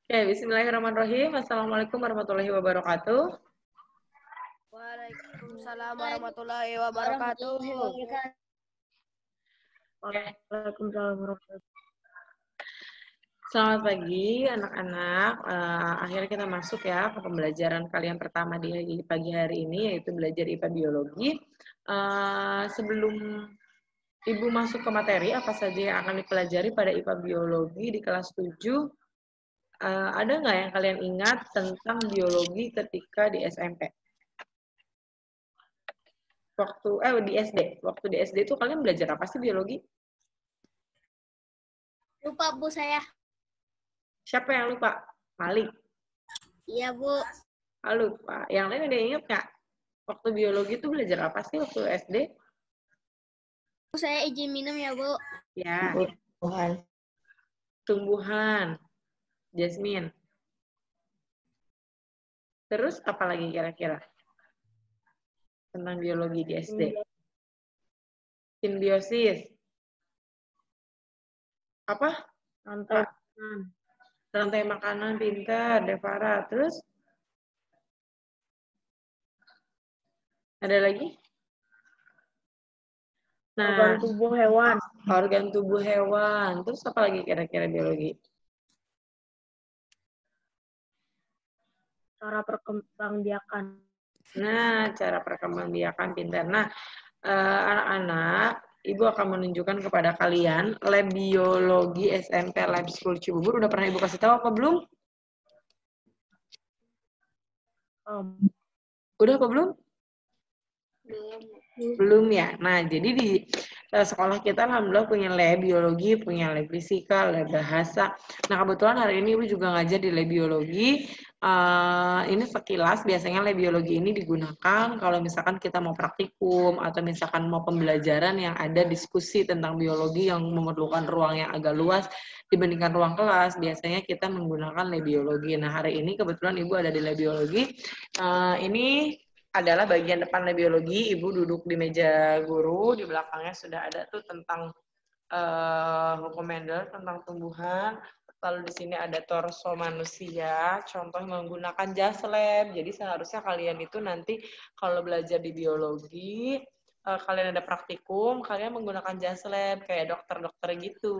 Oke, bismillahirrahmanirrahim. Assalamualaikum warahmatullahi wabarakatuh. Waalaikumsalam warahmatullahi wabarakatuh. Oke, waalaikumsalam warahmatullahi wabarakatuh. Selamat pagi anak-anak. Akhirnya kita masuk ya ke pembelajaran kalian pertama di pagi hari ini, yaitu belajar IPA Biologi. Sebelum Ibu masuk ke materi, apa saja yang akan dipelajari pada IPA Biologi di kelas 7, ada nggak yang kalian ingat tentang biologi ketika di SMP? Di SD. Waktu di SD itu kalian belajar apa sih biologi? Lupa Bu saya. Siapa yang lupa? Malik. Iya Bu. Lupa. Yang lain ada yang ingat nggak? Waktu biologi itu belajar apa sih waktu SD? Bu saya izin minum ya Bu. Ya. Tumbuhan. Jasmine. Terus apa lagi kira-kira? Tentang biologi di SD. Simbiosis. Apa? Rantai makanan, pintar, Devara. Terus? Ada lagi? Nah, organ tubuh hewan. Organ tubuh hewan. Terus apa lagi kira-kira biologi? Cara perkembangbiakan. Nah, cara perkembangbiakan pintar. Nah, anak-anak, Ibu akan menunjukkan kepada kalian lab biologi SMP Lab School Cibubur. Udah pernah Ibu kasih tahu apa belum? Udah apa belum? Belum ya. Nah, jadi di sekolah kita alhamdulillah punya lab biologi, punya lab fisika, lab bahasa. Nah, kebetulan hari ini Ibu juga ngajar di lab biologi. Ini sekilas biasanya lab biologi ini digunakan kalau misalkan kita mau praktikum atau misalkan mau pembelajaran yang ada diskusi tentang biologi yang memerlukan ruang yang agak luas dibandingkan ruang kelas. Biasanya kita menggunakan lab biologi. Nah, hari ini kebetulan Ibu ada di lab biologi. Ini adalah bagian depan lab biologi. Ibu duduk di meja guru, di belakangnya sudah ada tuh tentang dokumenter tentang tumbuhan. Lalu di sini ada torso manusia, contoh menggunakan jas lab. Jadi seharusnya kalian itu nanti kalau belajar di biologi, kalian ada praktikum, kalian menggunakan jas lab kayak dokter-dokter gitu.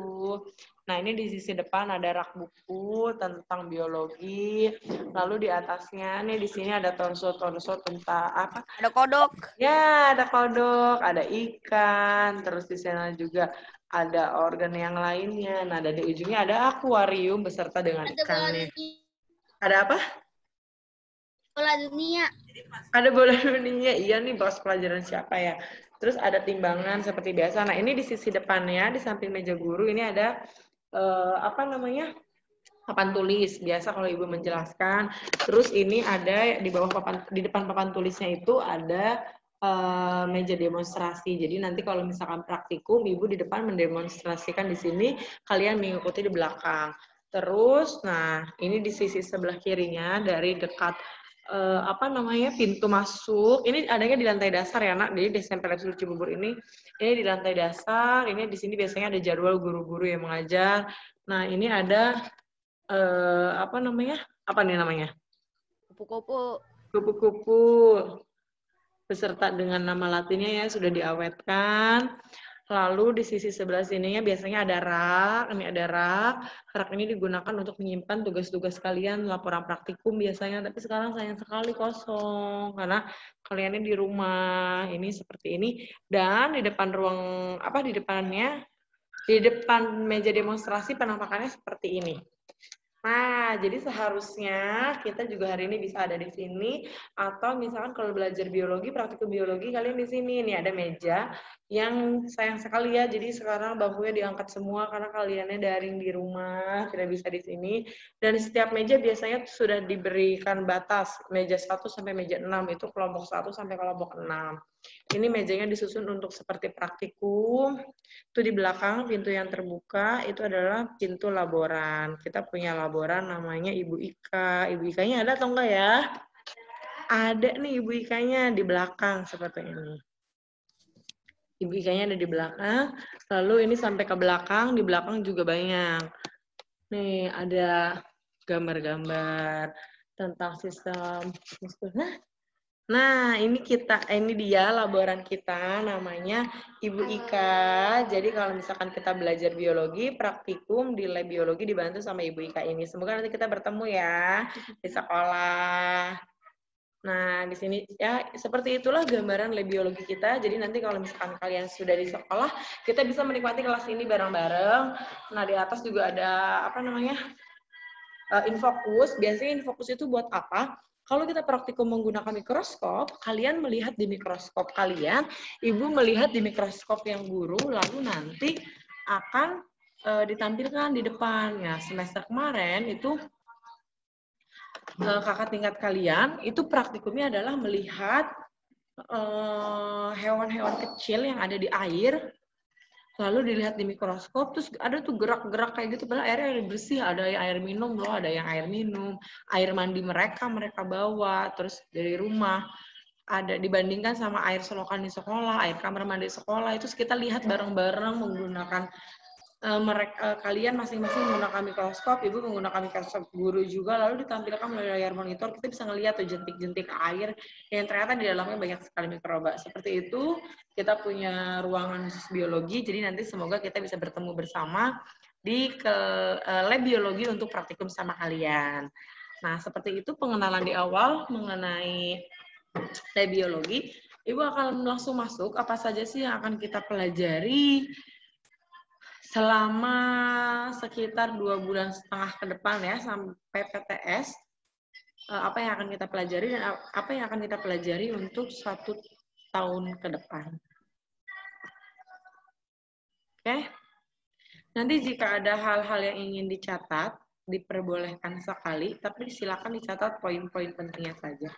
Nah, ini di sisi depan ada rak buku tentang biologi. Lalu di atasnya nih di sini ada torso-torso tentang apa? Ada kodok. Ya, ada kodok, ada ikan, terus di sana juga ada organ yang lainnya. Nah, dan di ujungnya ada akuarium beserta dengan ikannya. Ada apa? Bola dunia. Ada bola dunia. Iya nih, bos pelajaran siapa ya? Terus ada timbangan seperti biasa. Nah, ini di sisi depannya, di samping meja guru, ini ada apa namanya? Papan tulis. Biasa kalau Ibu menjelaskan. Terus ini ada di bawah di depan papan tulisnya itu ada meja demonstrasi. Jadi nanti kalau misalkan praktikum, Ibu di depan mendemonstrasikan di sini, kalian mengikuti di belakang. Terus, nah ini di sisi sebelah kirinya dari dekat apa namanya pintu masuk. Ini adanya di lantai dasar ya nak. Jadi di SMP Lab School Cibubur ini di lantai dasar. Ini di sini biasanya ada jadwal guru-guru yang mengajar. Nah ini ada apa namanya? Apa nih namanya? Kupu-kupu. Kupu-kupu beserta dengan nama latinnya ya sudah diawetkan. Lalu di sisi sebelah sininya biasanya ada rak. Ini ada rak. Rak ini digunakan untuk menyimpan tugas-tugas kalian, laporan praktikum biasanya. Tapi sekarang sayang sekali kosong karena kaliannya di rumah. Ini seperti ini. Dan di depan ruang apa di depannya? Di depan meja demonstrasi penampakannya seperti ini. Nah, jadi seharusnya kita juga hari ini bisa ada di sini, atau misalkan kalau belajar biologi, praktikum biologi, kalian di sini. Nih ada meja yang sayang sekali ya, jadi sekarang bangkunya diangkat semua karena kaliannya daring di rumah, tidak bisa di sini. Dan di setiap meja biasanya sudah diberikan batas, meja 1 sampai meja 6, itu kelompok 1 sampai kelompok 6. Ini mejanya disusun untuk seperti praktikum. Itu di belakang pintu yang terbuka itu adalah pintu laboran. Kita punya laboran namanya Ibu Ika. Ibu Ikanya ada atau enggak ya? Ada nih Ibu Ikanya di belakang seperti ini. Ibu Ikanya ada di belakang. Lalu ini sampai ke belakang, di belakang juga banyak. Nih ada gambar-gambar tentang sistem. Nah, ini dia laboran kita, namanya Ibu Ika. Jadi kalau misalkan kita belajar biologi, praktikum di lab biologi dibantu sama Ibu Ika ini. Semoga nanti kita bertemu ya di sekolah. Nah, di sini ya seperti itulah gambaran lab biologi kita. Jadi nanti kalau misalkan kalian sudah di sekolah, kita bisa menikmati kelas ini bareng-bareng. Nah, di atas juga ada infokus. Biasanya infokus itu buat apa? Kalau kita praktikum menggunakan mikroskop, kalian melihat di mikroskop kalian, ibu melihat di mikroskop yang guru, lalu nanti akan ditampilkan di depan. Ya, semester kemarin itu kakak tingkat kalian itu praktikumnya adalah melihat hewan-hewan kecil yang ada di air, lalu dilihat di mikroskop, terus ada tuh gerak-gerak kayak gitu, padahal airnya bersih, ada yang air minum loh, ada yang air minum, air mandi mereka bawa, terus dari rumah, ada dibandingkan sama air selokan di sekolah, air kamar mandi sekolah, itu kita lihat bareng-bareng menggunakan kalian masing-masing menggunakan mikroskop, ibu menggunakan mikroskop guru juga, lalu ditampilkan melalui layar monitor, kita bisa ngelihat tuh jentik-jentik air yang ternyata di dalamnya banyak sekali mikroba. Seperti itu, kita punya ruangan khusus biologi, jadi nanti semoga kita bisa bertemu bersama di lab biologi untuk praktikum sama kalian. Nah, seperti itu pengenalan di awal mengenai lab biologi. Ibu akan langsung masuk, apa saja sih yang akan kita pelajari selama sekitar 2,5 bulan ke depan ya, sampai PTS, apa yang akan kita pelajari dan apa yang akan kita pelajari untuk 1 tahun ke depan. Oke? Nanti jika ada hal-hal yang ingin dicatat, diperbolehkan sekali, tapi silakan dicatat poin-poin pentingnya saja.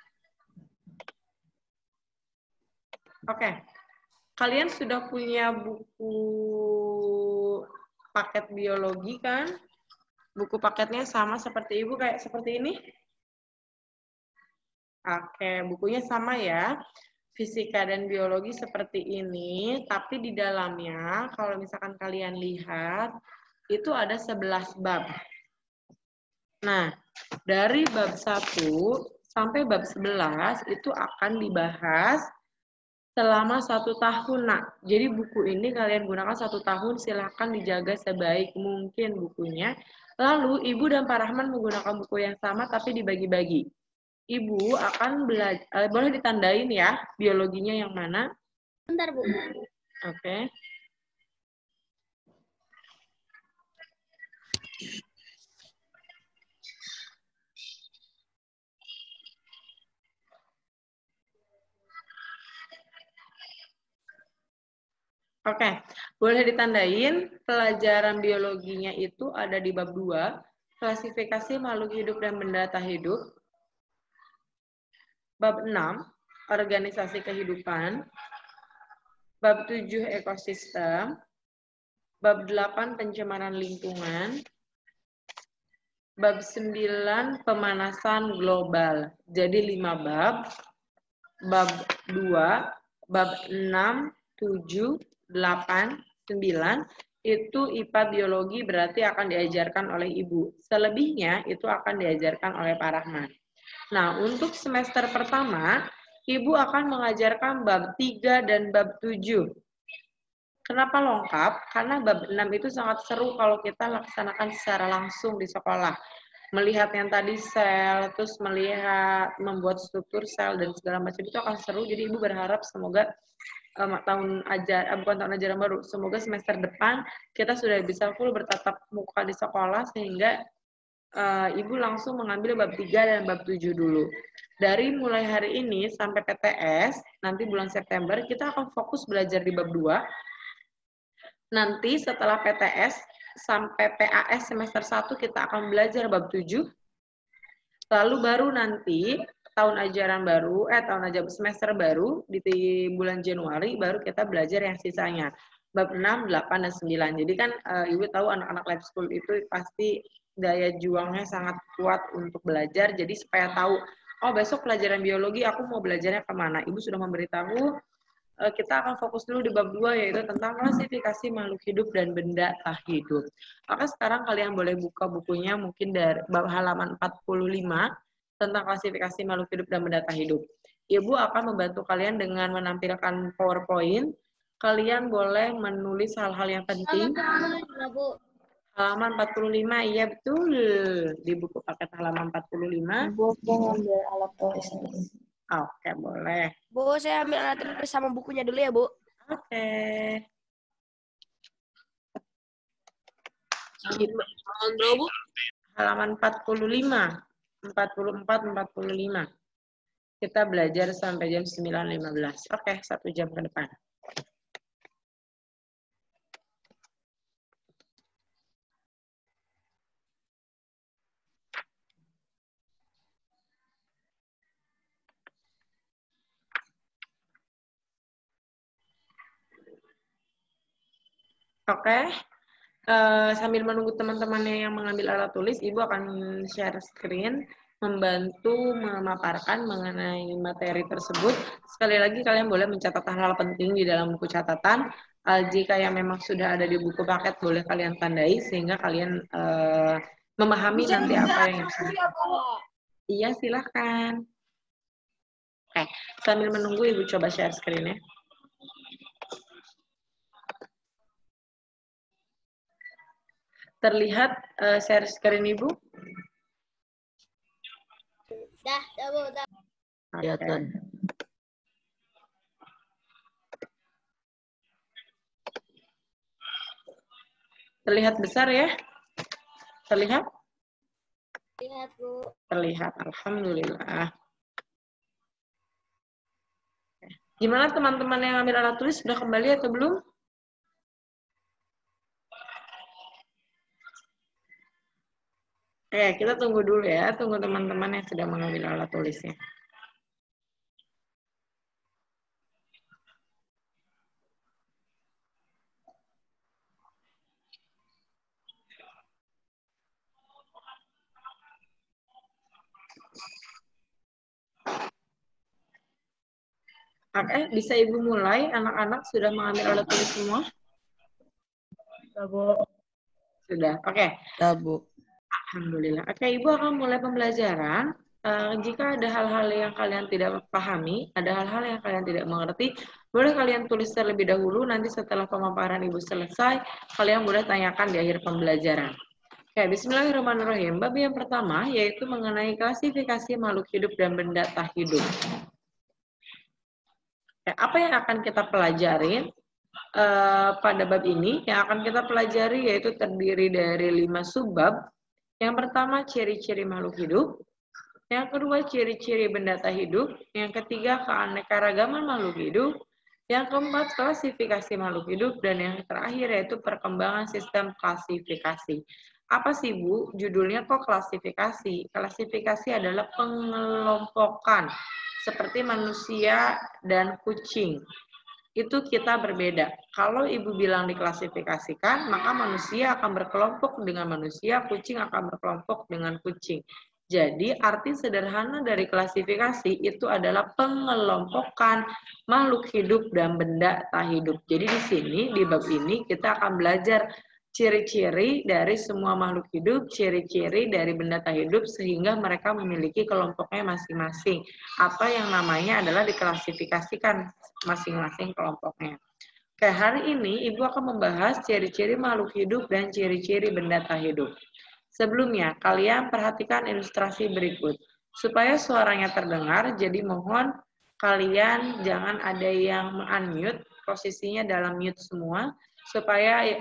Oke. Kalian sudah punya buku paket biologi kan? Buku paketnya sama seperti ibu, kayak seperti ini? Oke, bukunya sama ya. Fisika dan biologi seperti ini, tapi di dalamnya kalau misalkan kalian lihat, itu ada 11 bab. Nah, dari bab 1 sampai bab 11 itu akan dibahas selama 1 tahun, nak. Jadi buku ini kalian gunakan 1 tahun, silahkan dijaga sebaik mungkin bukunya. Lalu Ibu dan Pak Rahman menggunakan buku yang sama tapi dibagi-bagi. Ibu akan belajar, boleh ditandain ya biologinya yang mana? Bentar, Bu. Oke. Oke, boleh ditandain pelajaran biologinya itu ada di bab 2, klasifikasi makhluk hidup dan benda tak hidup. Bab 6, organisasi kehidupan. Bab 7, ekosistem. Bab 8, pencemaran lingkungan. Bab 9, pemanasan global. Jadi 5 bab. Bab 2, bab 6, 7, 8, 9, itu IPA biologi berarti akan diajarkan oleh Ibu. Selebihnya itu akan diajarkan oleh Pak Rahman. Nah, untuk semester pertama, Ibu akan mengajarkan bab 3 dan bab 7. Kenapa lengkap? Karena bab 6 itu sangat seru kalau kita laksanakan secara langsung di sekolah. Melihat yang tadi sel, terus melihat membuat struktur sel dan segala macam itu akan seru. Jadi Ibu berharap semoga bukan tahun ajaran baru, semoga semester depan kita sudah bisa full bertatap muka di sekolah sehingga Ibu langsung mengambil bab 3 dan bab 7 dulu. Dari mulai hari ini sampai PTS, nanti bulan September, kita akan fokus belajar di bab 2. Nanti setelah PTS sampai PAS semester 1 kita akan belajar bab 7. Lalu baru nanti tahun ajaran semester baru di bulan Januari baru kita belajar yang sisanya. Bab 6, 8, dan 9. Jadi kan Ibu tahu anak-anak lab school itu pasti daya juangnya sangat kuat untuk belajar. Jadi supaya tahu, oh besok pelajaran biologi aku mau belajarnya kemana. Ibu sudah memberitahu kita akan fokus dulu di bab 2 yaitu tentang klasifikasi makhluk hidup dan benda tak hidup. Maka sekarang kalian boleh buka bukunya mungkin dari bab halaman 45 tentang klasifikasi makhluk hidup dan benda tak hidup. Ibu akan membantu kalian dengan menampilkan PowerPoint. Kalian boleh menulis hal-hal yang penting. Halaman 45, iya betul. Di buku paket halaman 45. Bu, mau ngambil alat tulis. Oke, boleh. Bu, saya ambil alat tulis sama bukunya dulu ya, Bu. Oke. Halaman berapa, Bu? Halaman 45, 44, 45. Kita belajar sampai jam 9.15. Oke, 1 jam ke depan. Oke. Sambil menunggu teman-temannya yang mengambil alat tulis, Ibu akan share screen, membantu memaparkan mengenai materi tersebut. Sekali lagi kalian boleh mencatat hal-hal penting di dalam buku catatan. Jika yang memang sudah ada di buku paket, boleh kalian tandai sehingga kalian memahami nanti apa yang bisa. Iya, silahkan. Oke, sambil menunggu Ibu coba share screen ya. Terlihat share screen Ibu? Dah, Bu, dah. Kelihatan. Terlihat besar ya? Terlihat? Lihat, Bu. Terlihat, alhamdulillah. Gimana teman-teman yang ambil alat tulis sudah kembali atau belum? Kita tunggu dulu ya, tunggu teman-teman yang sudah mengambil alat tulisnya. Oke, bisa Ibu mulai? Anak-anak sudah mengambil alat tulis semua? Sudah, Bu. Sudah, oke. Sudah, Bu. Alhamdulillah. Oke, Ibu akan mulai pembelajaran. Jika ada hal-hal yang kalian tidak pahami, ada hal-hal yang kalian tidak mengerti, boleh kalian tulis terlebih dahulu, nanti setelah pemaparan Ibu selesai, kalian boleh tanyakan di akhir pembelajaran. Oke, bismillahirrahmanirrahim. Bab yang pertama yaitu mengenai klasifikasi makhluk hidup dan benda tak hidup. Apa yang akan kita pelajari pada bab ini? Yang akan kita pelajari yaitu terdiri dari 5 subbab. Yang pertama, ciri-ciri makhluk hidup. Yang kedua, ciri-ciri benda tak hidup. Yang ketiga, keanekaragaman makhluk hidup. Yang keempat, klasifikasi makhluk hidup. Dan yang terakhir yaitu perkembangan sistem klasifikasi. Apa sih, Bu? Judulnya kok klasifikasi? Klasifikasi adalah pengelompokan. Seperti manusia dan kucing. Itu kita berbeda. Kalau Ibu bilang diklasifikasikan, maka manusia akan berkelompok dengan manusia, kucing akan berkelompok dengan kucing. Jadi arti sederhana dari klasifikasi itu adalah pengelompokan makhluk hidup dan benda tak hidup. Jadi di sini di bab ini kita akan belajar ciri-ciri dari semua makhluk hidup, ciri-ciri dari benda tak hidup sehingga mereka memiliki kelompoknya masing-masing. Apa yang namanya adalah diklasifikasikan masing-masing kelompoknya. Oke, hari ini Ibu akan membahas ciri-ciri makhluk hidup dan ciri-ciri benda tak hidup. Sebelumnya, kalian perhatikan ilustrasi berikut. Supaya suaranya terdengar, jadi mohon kalian jangan ada yang unmute, posisinya dalam mute semua, supaya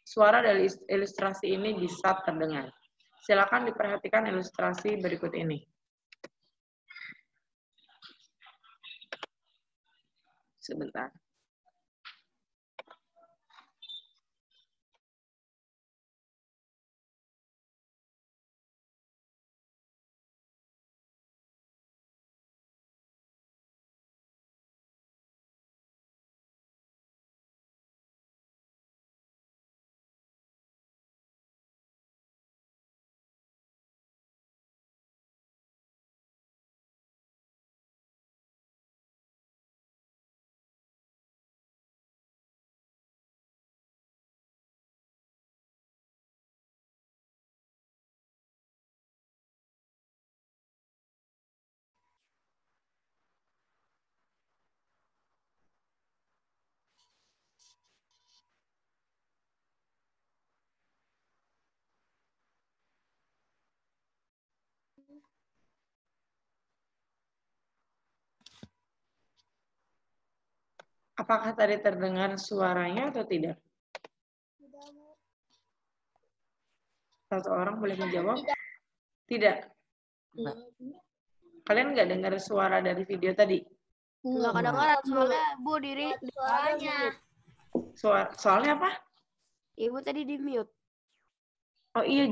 suara dari ilustrasi ini bisa terdengar. Silakan diperhatikan ilustrasi berikut ini. Sebentar. Apakah tadi terdengar suaranya atau tidak? Satu orang boleh menjawab? Tidak. Kalian nggak dengar suara dari video tadi? Nggak kedengaran soalnya Bu diri suaranya. Soalnya apa? Ibu tadi di mute. Oh iya,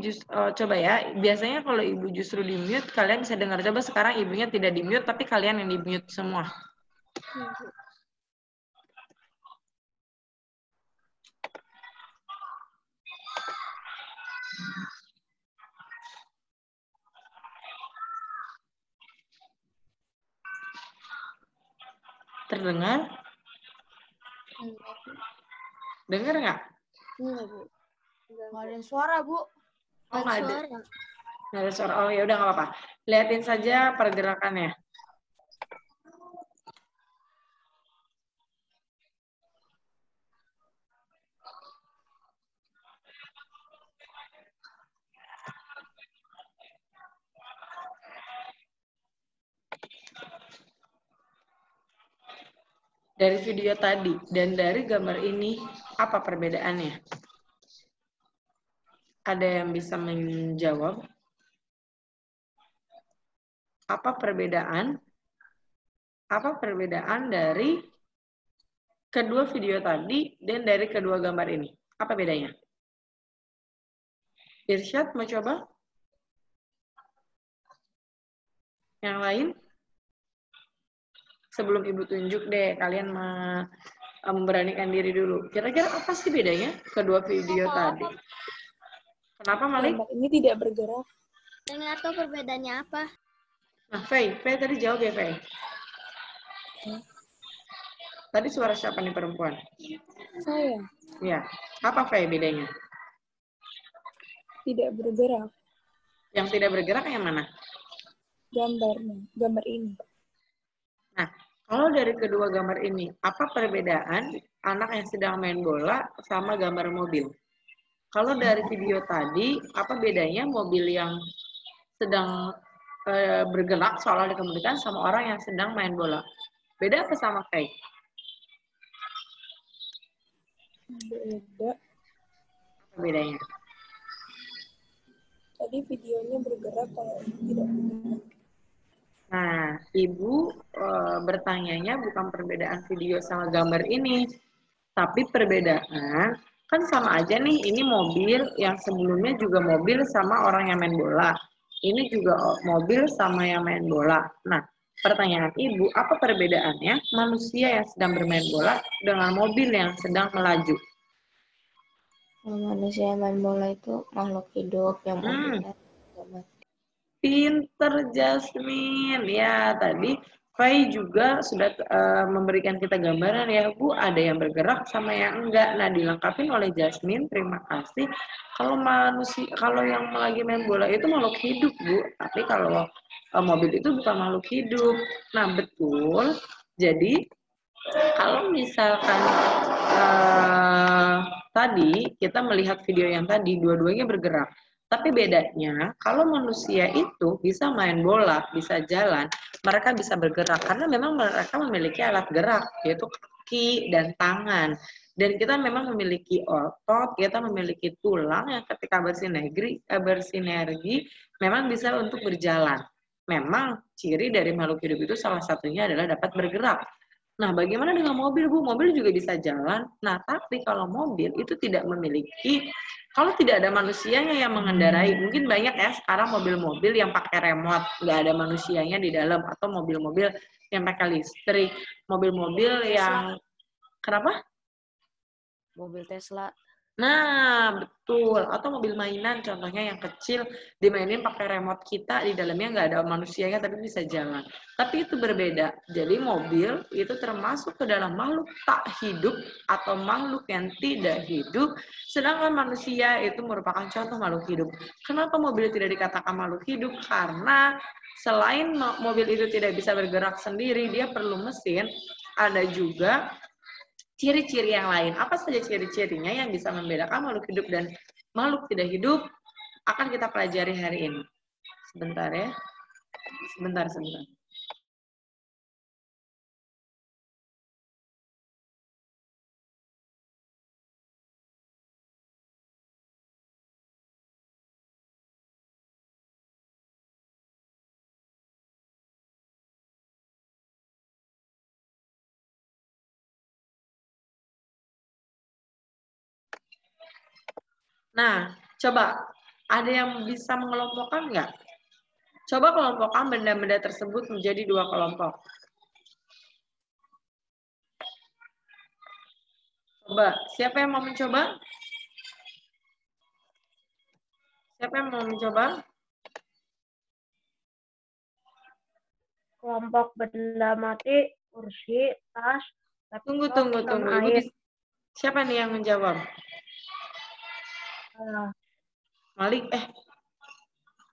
coba ya. Biasanya kalau ibu justru di mute, kalian bisa dengar. Coba sekarang ibunya tidak di mute, tapi kalian yang di mute semua. Terdengar? Dengar nggak? Enggak, Bu. Nggak ada suara, Bu. Oh, nggak ada. Nggak ada suara. Oh ya udah nggak apa-apa. Lihatin saja pergerakannya. Dari video tadi dan dari gambar ini, apa perbedaannya? Ada yang bisa menjawab? Apa perbedaan? Apa perbedaan dari kedua video tadi dan dari kedua gambar ini? Apa bedanya? Irsyad mau coba? Yang lain? Sebelum ibu tunjuk deh, kalian memberanikan diri dulu. Kira-kira apa sih bedanya kedua video tadi? Kenapa Malik? Ini tidak bergerak. Saya nggak tahu perbedaannya apa. Nah, Faye tadi jawab ya, Faye. Tadi suara siapa nih perempuan? Saya. Ya, apa Faye bedanya? Tidak bergerak. Yang tidak bergerak yang mana? Gambar ini. Nah, kalau dari kedua gambar ini, apa perbedaan anak yang sedang main bola sama gambar mobil? Kalau dari video tadi, apa bedanya mobil yang sedang bergerak seolah dikemudikan sama orang yang sedang main bola? Beda apa sama Faye? Beda. Apa bedanya? Tadi videonya bergerak, kalau ini tidak bergerak. Nah, Ibu bertanyanya bukan perbedaan video sama gambar ini, tapi perbedaan, kan sama aja nih, ini mobil, yang sebelumnya juga mobil sama orang yang main bola. Ini juga mobil sama yang main bola. Nah, pertanyaan Ibu, apa perbedaannya manusia yang sedang bermain bola dengan mobil yang sedang melaju? Manusia yang main bola itu makhluk hidup yang Pinter Jasmine. Ya, tadi Fai juga sudah memberikan kita gambaran ya, Bu, ada yang bergerak sama yang enggak. Nah, dilengkapi oleh Jasmine. Terima kasih. Kalau yang lagi main bola itu makhluk hidup, Bu. Tapi kalau mobil itu bukan makhluk hidup. Nah, betul. Jadi, kalau misalkan tadi kita melihat video yang tadi, dua-duanya bergerak. Tapi bedanya, kalau manusia itu bisa main bola, bisa jalan, mereka bisa bergerak. Karena memang mereka memiliki alat gerak, yaitu kaki dan tangan. Dan kita memang memiliki otot, kita memiliki tulang yang ketika bersinergi memang bisa untuk berjalan. Memang ciri dari makhluk hidup itu salah satunya adalah dapat bergerak. Nah, bagaimana dengan mobil, Bu? Mobil juga bisa jalan. Nah, tapi kalau mobil itu tidak memiliki, kalau tidak ada manusianya yang mengendarai, mungkin banyak ya sekarang mobil-mobil yang pakai remote, nggak ada manusianya di dalam, atau mobil-mobil yang pakai listrik, mobil-mobil yang, kenapa? Mobil Tesla. Nah, betul. Atau mobil mainan, contohnya yang kecil, dimainin pakai remote kita, di dalamnya nggak ada manusianya, tapi bisa jalan. Tapi itu berbeda. Jadi mobil itu termasuk ke dalam makhluk tak hidup atau makhluk yang tidak hidup, sedangkan manusia itu merupakan contoh makhluk hidup. Kenapa mobil tidak dikatakan makhluk hidup? Karena selain mobil itu tidak bisa bergerak sendiri, dia perlu mesin, ada juga ciri-ciri yang lain. Apa saja ciri-cirinya yang bisa membedakan makhluk hidup dan makhluk tidak hidup akan kita pelajari hari ini. Sebentar ya. Sebentar. Nah, coba ada yang bisa mengelompokkan nggak? Coba kelompokkan benda-benda tersebut menjadi 2 kelompok. Coba, siapa yang mau mencoba? Siapa yang mau mencoba? Kelompok benda mati, kursi, tas, Tunggu. laptop, sama Ibu air. siapa nih yang menjawab? Malik,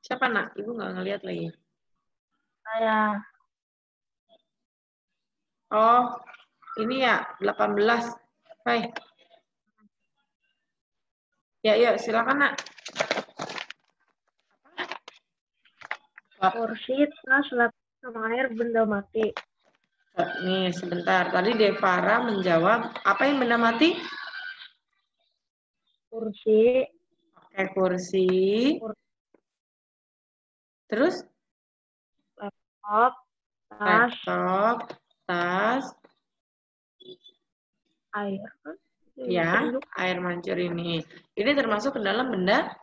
siapa nak? Ibu nggak ngeliat lagi. Saya. Oh, ini ya 18. Hai. Ya, silakan nak. Kursi, tas, laptop, sama air benda mati. Nih, sebentar. Tadi Devara menjawab, apa yang benda mati? Kursi. Oke, kursi. Terus? Laptop, tas, Tas. air. Ya, air mancur ini. Ini termasuk ke dalam benda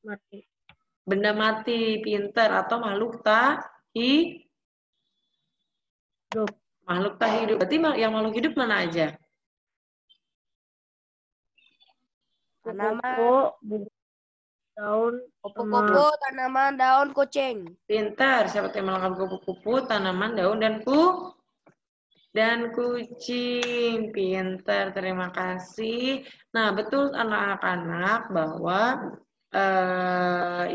Mati. Benda mati, pinter, atau makhluk Hidup. Makhluk tak hidup. Berarti yang makhluk hidup mana aja? Tanaman, daun, kupu-kupu, tanaman, daun, kucing. Pintar. Siapa yang melakukan kupu-kupu, tanaman, daun, dan kucing. Pintar. Terima kasih. Nah, betul anak-anak bahwa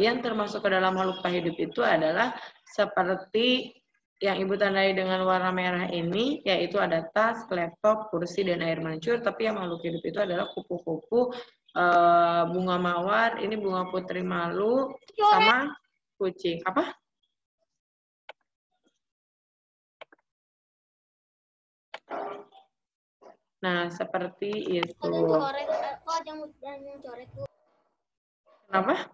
yang termasuk ke dalam makhluk tak hidup itu adalah seperti yang Ibu tandai dengan warna merah ini, yaitu ada tas, laptop, kursi, dan air mancur. Tapi yang makhluk hidup itu adalah kupu-kupu, bunga mawar, ini bunga putri malu, sama kucing. Apa? Nah, seperti itu. Kenapa?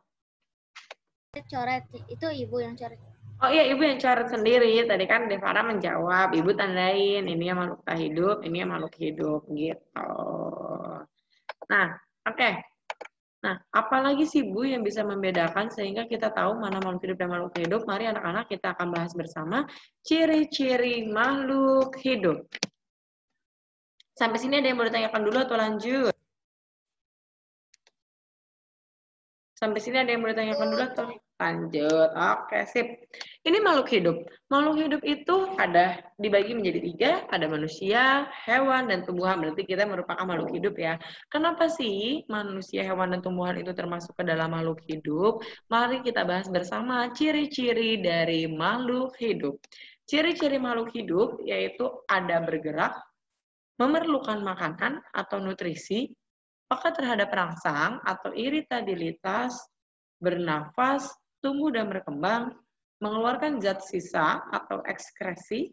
Coret, itu ibu yang coret. Oh iya, ibu yang coret sendiri. Tadi kan Devara menjawab, ibu tandain ini yang makhluk tak hidup, ini yang makhluk hidup gitu. Nah, oke. Nah, apalagi sih Bu yang bisa membedakan sehingga kita tahu mana makhluk hidup dan makhluk hidup? Mari anak-anak kita akan bahas bersama ciri-ciri makhluk hidup. Sampai sini ada yang mau ditanyakan dulu atau lanjut? Sampai sini ada yang mau ditanyakan dulu atau lanjut? Oke, sip. Ini makhluk hidup. Makhluk hidup itu ada dibagi menjadi 3, ada manusia, hewan, dan tumbuhan. Berarti kita merupakan makhluk hidup ya. Kenapa sih manusia, hewan, dan tumbuhan itu termasuk ke dalam makhluk hidup? Mari kita bahas bersama ciri-ciri dari makhluk hidup. Ciri-ciri makhluk hidup yaitu ada bergerak, memerlukan makanan atau nutrisi, peka terhadap rangsang atau iritabilitas, bernafas, tumbuh dan berkembang, mengeluarkan zat sisa atau ekskresi,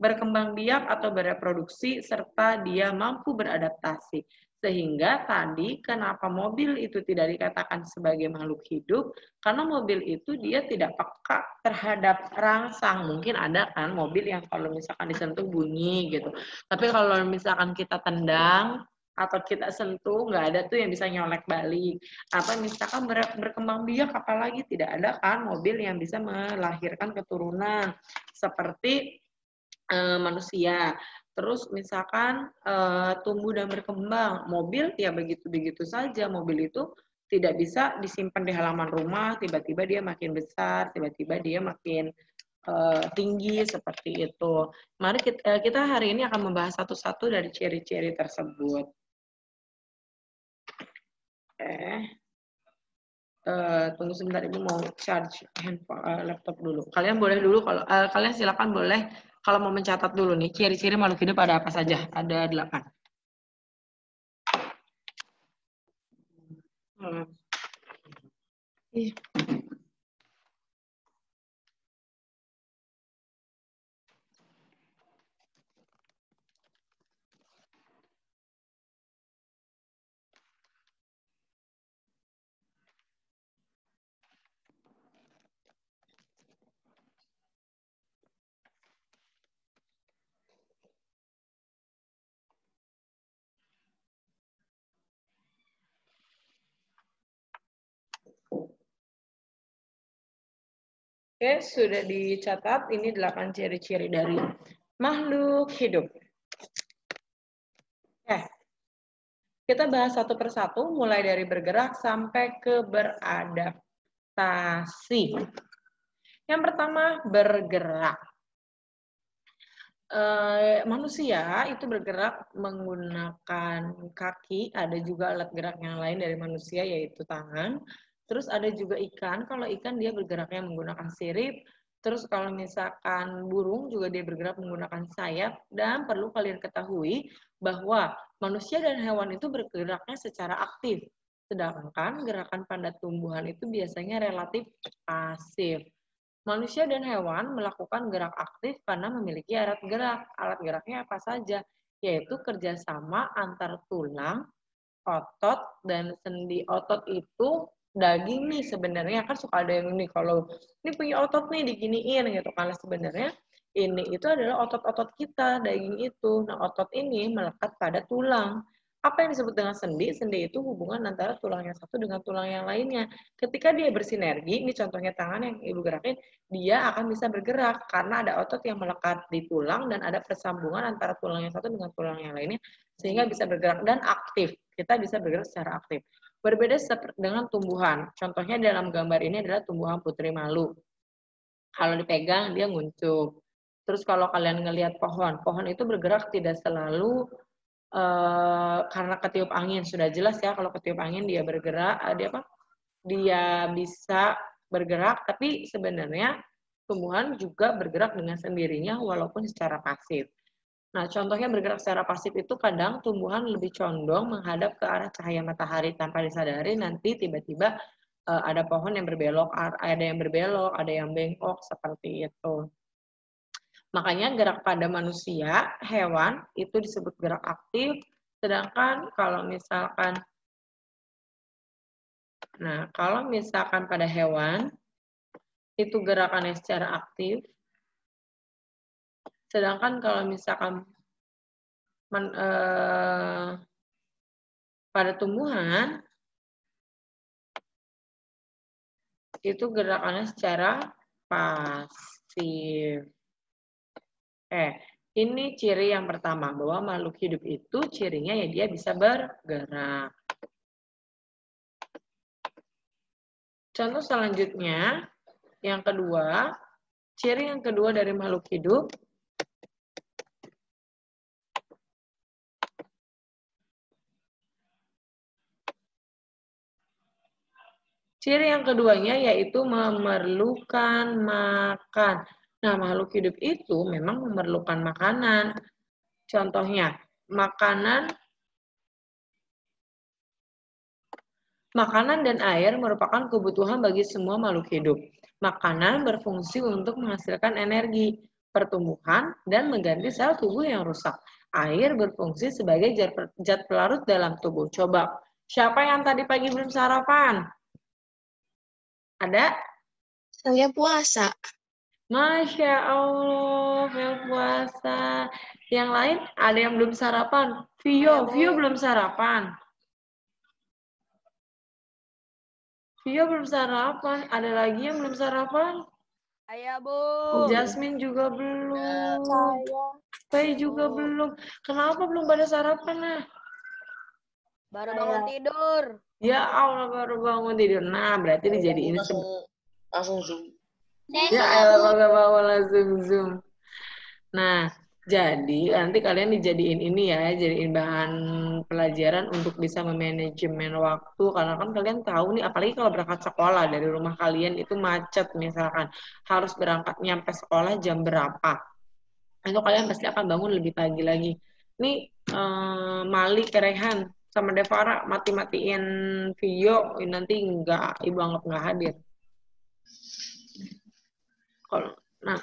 berkembang biak atau bereproduksi, serta dia mampu beradaptasi. Sehingga tadi kenapa mobil itu tidak dikatakan sebagai makhluk hidup, karena mobil itu dia tidak peka terhadap rangsang. Mungkin ada kan mobil yang kalau misalkan disentuh bunyi gitu. Tapi kalau misalkan kita tendang, atau kita sentuh, nggak ada tuh yang bisa nyolek balik. Atau misalkan berkembang biak, apalagi tidak ada kan mobil yang bisa melahirkan keturunan seperti manusia. Terus misalkan tumbuh dan berkembang, mobil ya begitu-begitu saja. Mobil itu tidak bisa disimpan di halaman rumah, tiba-tiba dia makin besar, tiba-tiba dia makin tinggi seperti itu. Mari kita hari ini akan membahas satu-satu dari ciri-ciri tersebut. Tunggu sebentar, Ibu mau charge handphone laptop dulu. Kalian boleh dulu kalau kalian silakan boleh kalau mau mencatat dulu nih ciri-ciri makhluk hidup ada apa saja? Ada 8. Oke, sudah dicatat. Ini 8 ciri-ciri dari makhluk hidup. Kita bahas satu persatu, mulai dari bergerak sampai ke beradaptasi. Yang pertama, bergerak. Manusia itu bergerak menggunakan kaki, ada juga alat gerak yang lain dari manusia yaitu tangan. Terus ada juga ikan, kalau ikan dia bergeraknya menggunakan sirip. Terus kalau misalkan burung juga dia bergerak menggunakan sayap. Dan perlu kalian ketahui bahwa manusia dan hewan itu bergeraknya secara aktif. Sedangkan gerakan pada tumbuhan itu biasanya relatif pasif. Manusia dan hewan melakukan gerak aktif karena memiliki alat gerak. Alat geraknya apa saja? Yaitu kerjasama antar tulang, otot, dan sendi. Otot itu daging nih sebenarnya, kan suka ada yang ini kalau ini punya otot nih diginiin gitu. Karena sebenarnya ini itu adalah otot-otot kita, daging itu. Nah, otot ini melekat pada tulang. Apa yang disebut dengan sendi? Sendi itu hubungan antara tulang yang satu dengan tulang yang lainnya. Ketika dia bersinergi, ini contohnya tangan yang Ibu gerakin, dia akan bisa bergerak karena ada otot yang melekat di tulang dan ada persambungan antara tulang yang satu dengan tulang yang lainnya sehingga bisa bergerak dan aktif. Kita bisa bergerak secara aktif. Berbeda dengan tumbuhan. Contohnya dalam gambar ini adalah tumbuhan putri malu. Kalau dipegang dia nguncup. Terus kalau kalian ngelihat pohon, pohon itu bergerak tidak selalu karena ketiup angin. Sudah jelas ya kalau ketiup angin dia bergerak, dia bisa bergerak, tapi sebenarnya tumbuhan juga bergerak dengan sendirinya walaupun secara pasif. Nah, contohnya bergerak secara pasif itu kadang tumbuhan lebih condong menghadap ke arah cahaya matahari tanpa disadari, nanti tiba-tiba ada pohon yang berbelok, ada yang bengkok, seperti itu. Makanya gerak pada manusia, hewan, itu disebut gerak aktif, sedangkan kalau misalkan pada hewan, itu gerakannya secara aktif, sedangkan kalau misalkan pada tumbuhan, itu gerakannya secara pasif. Ini ciri yang pertama, bahwa makhluk hidup itu cirinya ya dia bisa bergerak. Contoh selanjutnya, yang kedua, ciri yang kedua dari makhluk hidup, ciri yang keduanya yaitu memerlukan makan. Nah, makhluk hidup itu memang memerlukan makanan. Contohnya, makanan dan air merupakan kebutuhan bagi semua makhluk hidup. Makanan berfungsi untuk menghasilkan energi, pertumbuhan, dan mengganti sel tubuh yang rusak. Air berfungsi sebagai zat pelarut dalam tubuh. Coba, siapa yang tadi pagi belum sarapan? Ada? Saya puasa. Masya Allah, yang puasa. Yang lain, ada yang belum sarapan? Vio belum sarapan. Vio belum sarapan. Ada lagi yang belum sarapan? Ayah, Bu. Jasmine juga belum. Fei juga belum. Kenapa belum pada sarapan, nah? Baru bangun tidur. Ya Allah, baru bangun tidur. Nah, berarti dijadiin langsung Zoom. ya elah, kagak bawa langsung Zoom. Nah, jadi nanti kalian dijadiin ini ya, jadiin bahan pelajaran untuk bisa memanajemen waktu. Karena kan kalian tahu nih, apalagi kalau berangkat sekolah dari rumah kalian itu macet misalkan. Harus berangkat nyampe sekolah jam berapa. Itu kalian pasti akan bangun lebih pagi lagi. Nih, Malik, Rehan, sama Devara mati-matiin video, nanti Ibu anggap nggak hadir. Nah,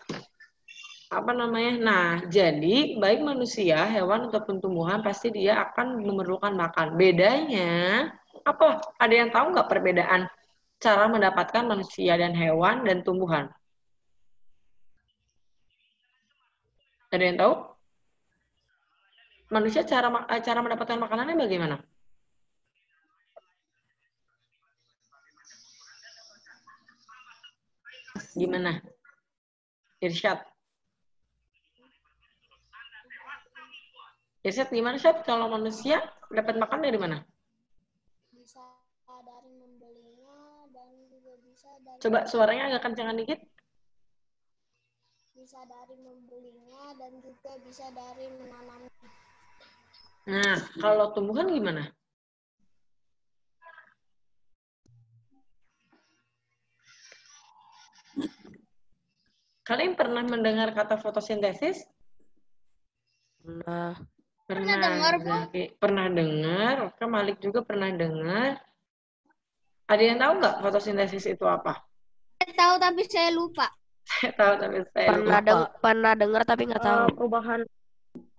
jadi baik manusia, hewan ataupun tumbuhan pasti dia akan memerlukan makan. Bedanya apa? Ada yang tahu nggak perbedaan cara mendapatkan manusia dan hewan dan tumbuhan? Ada yang tahu? Manusia cara mendapatkan makanannya bagaimana? Gimana? Irsyad. Irsyad gimana, Syad? Kalau manusia dapat makan dari mana? Bisa dari membelinya dan juga bisa dari Coba suaranya agak kencangan dikit. bisa dari membelinya dan juga bisa dari menanamnya. Nah, kalau tumbuhan gimana? Kalian pernah mendengar kata fotosintesis? Nah, Pernah dengar, Bu. Zaki. Pernah dengar. Oke, Malik juga pernah dengar. Ada yang tahu nggak fotosintesis itu apa? Saya tahu tapi saya lupa. Saya tahu tapi saya lupa. pernah dengar tapi nggak tahu. Perubahan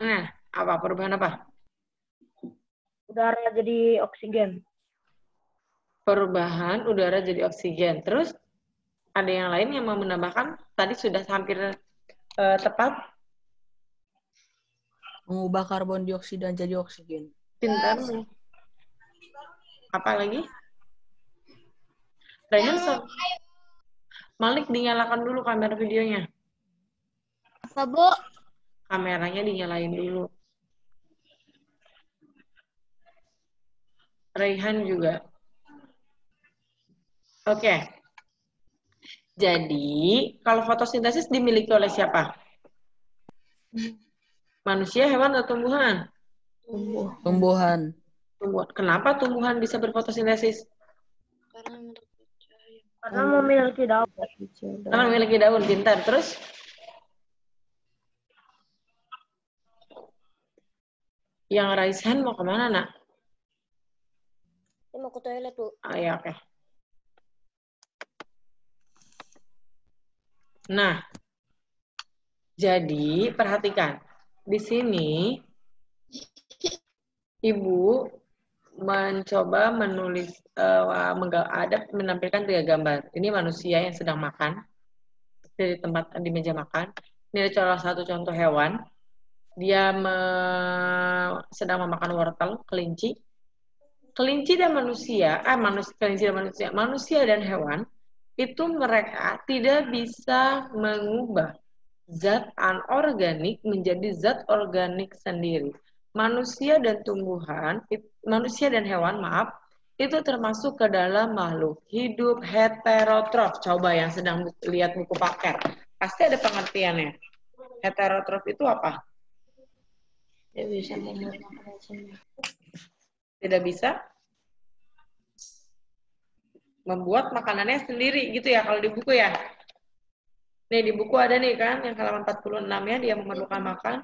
Nah, apa perubahan apa? udara jadi oksigen. Perubahan udara jadi oksigen. Terus ada yang lain yang mau menambahkan? Tadi sudah hampir tepat. Mengubah karbon dioksida jadi oksigen. Pintar nih. Apa lagi? Rayhan, Malik dinyalakan dulu kamera videonya. Apa, Bu? Kameranya dinyalain dulu. Rayhan juga. Oke. Jadi, kalau fotosintesis dimiliki oleh siapa? Manusia, hewan, atau tumbuhan? Tumbuhan. Tumbuhan. Kenapa tumbuhan bisa berfotosintesis? Karena memiliki daun. Karena memiliki daun, pintar. Terus? Yang Raisan mau kemana, nak? Saya mau ke toilet, Bu. Ah, ya, oke. Nah, jadi perhatikan. Di sini, Ibu mencoba menulis, menampilkan 3 gambar. Ini manusia yang sedang makan dari tempat di meja makan. Ini salah satu contoh hewan. Dia sedang memakan wortel, kelinci. Kelinci dan manusia, manusia dan hewan itu mereka tidak bisa mengubah zat anorganik menjadi zat organik sendiri. Manusia dan hewan, itu termasuk ke dalam makhluk hidup heterotrof. Coba yang sedang lihat buku paket, pasti ada pengertiannya. Heterotrof itu apa? Tidak bisa membuat makanannya sendiri gitu ya kalau di buku ya. Nih di buku ada nih kan yang halaman 46 ya, dia memerlukan makan.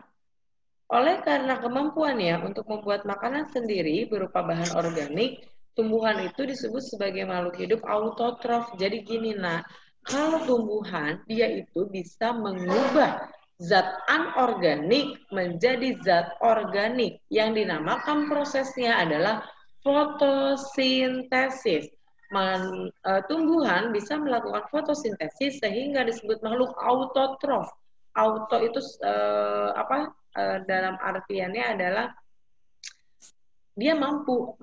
Oleh karena kemampuannya untuk membuat makanan sendiri berupa bahan organik, tumbuhan itu disebut sebagai makhluk hidup autotrof. Jadi gini nak, kalau tumbuhan dia itu bisa mengubah zat anorganik menjadi zat organik. Yang dinamakan prosesnya adalah fotosintesis. Tumbuhan bisa melakukan fotosintesis sehingga disebut makhluk autotrof. Auto itu dalam artiannya adalah dia mampu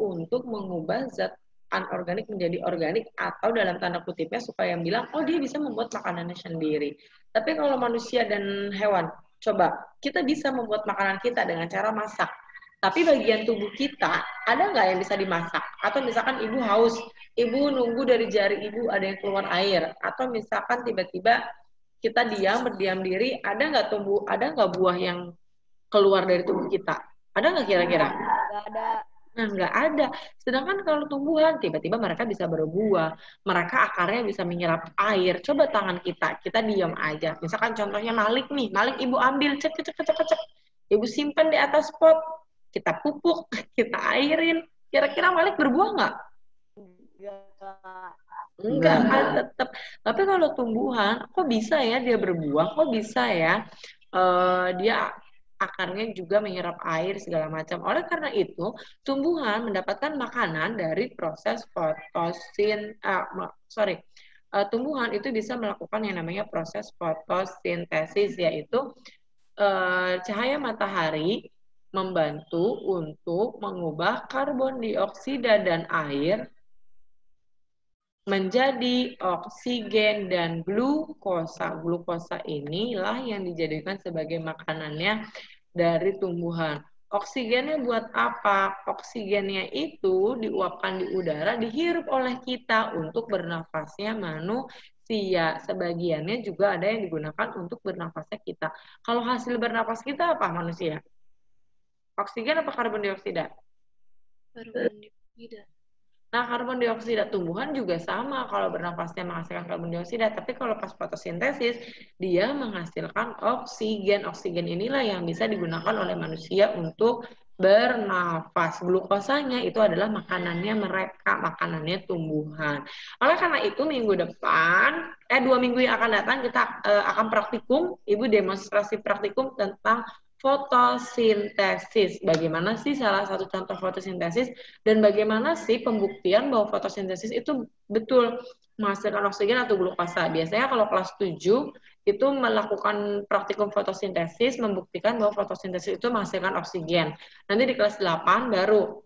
untuk mengubah zat anorganik menjadi organik, atau dalam tanda kutipnya supaya bilang oh dia bisa membuat makanannya sendiri. Tapi kalau manusia dan hewan, coba kita bisa membuat makanan kita dengan cara masak. Tapi bagian tubuh kita ada nggak yang bisa dimasak? Atau misalkan ibu haus, ibu nunggu dari jari ibu ada yang keluar air, atau misalkan tiba-tiba kita berdiam diri, ada nggak buah yang keluar dari tubuh kita? Ada nggak kira-kira? Nggak ada. Nah, nggak ada. Sedangkan kalau tumbuhan, tiba-tiba mereka bisa berbuah. Mereka akarnya bisa menyerap air. Coba tangan kita diam aja. Misalkan contohnya Malik nih. Malik ibu ambil, cek. Ibu simpan di atas pot. Kita pupuk, kita airin. Kira-kira Malik berbuah nggak? Enggak kan, tetap. Tapi kalau tumbuhan, kok bisa ya dia berbuah? Kok bisa ya dia akarnya juga menyerap air segala macam. Oleh karena itu, tumbuhan mendapatkan makanan dari proses tumbuhan itu bisa melakukan yang namanya proses fotosintesis, yaitu cahaya matahari membantu untuk mengubah karbon dioksida dan air menjadi oksigen dan glukosa. Glukosa inilah yang dijadikan sebagai makanannya dari tumbuhan. Oksigennya buat apa? Oksigennya itu diuapkan di udara, dihirup oleh kita untuk bernafasnya manusia. Sebagiannya juga ada yang digunakan untuk bernafasnya kita. Kalau hasil bernafas kita apa manusia? Oksigen apa karbon dioksida? Karbon dioksida. Nah, karbon dioksida tumbuhan juga sama kalau bernafasnya menghasilkan karbon dioksida, tapi kalau pas fotosintesis dia menghasilkan oksigen. Oksigen inilah yang bisa digunakan oleh manusia untuk bernafas. Glukosanya itu adalah makanannya mereka, makanannya tumbuhan. Oleh karena itu minggu depan, 2 minggu yang akan datang kita akan praktikum, Ibu demonstrasi praktikum tentang fotosintesis. Bagaimana sih salah satu contoh fotosintesis dan bagaimana sih pembuktian bahwa fotosintesis itu betul menghasilkan oksigen atau glukosa. Biasanya kalau kelas 7 itu melakukan praktikum fotosintesis membuktikan bahwa fotosintesis itu menghasilkan oksigen. Nanti di kelas 8 baru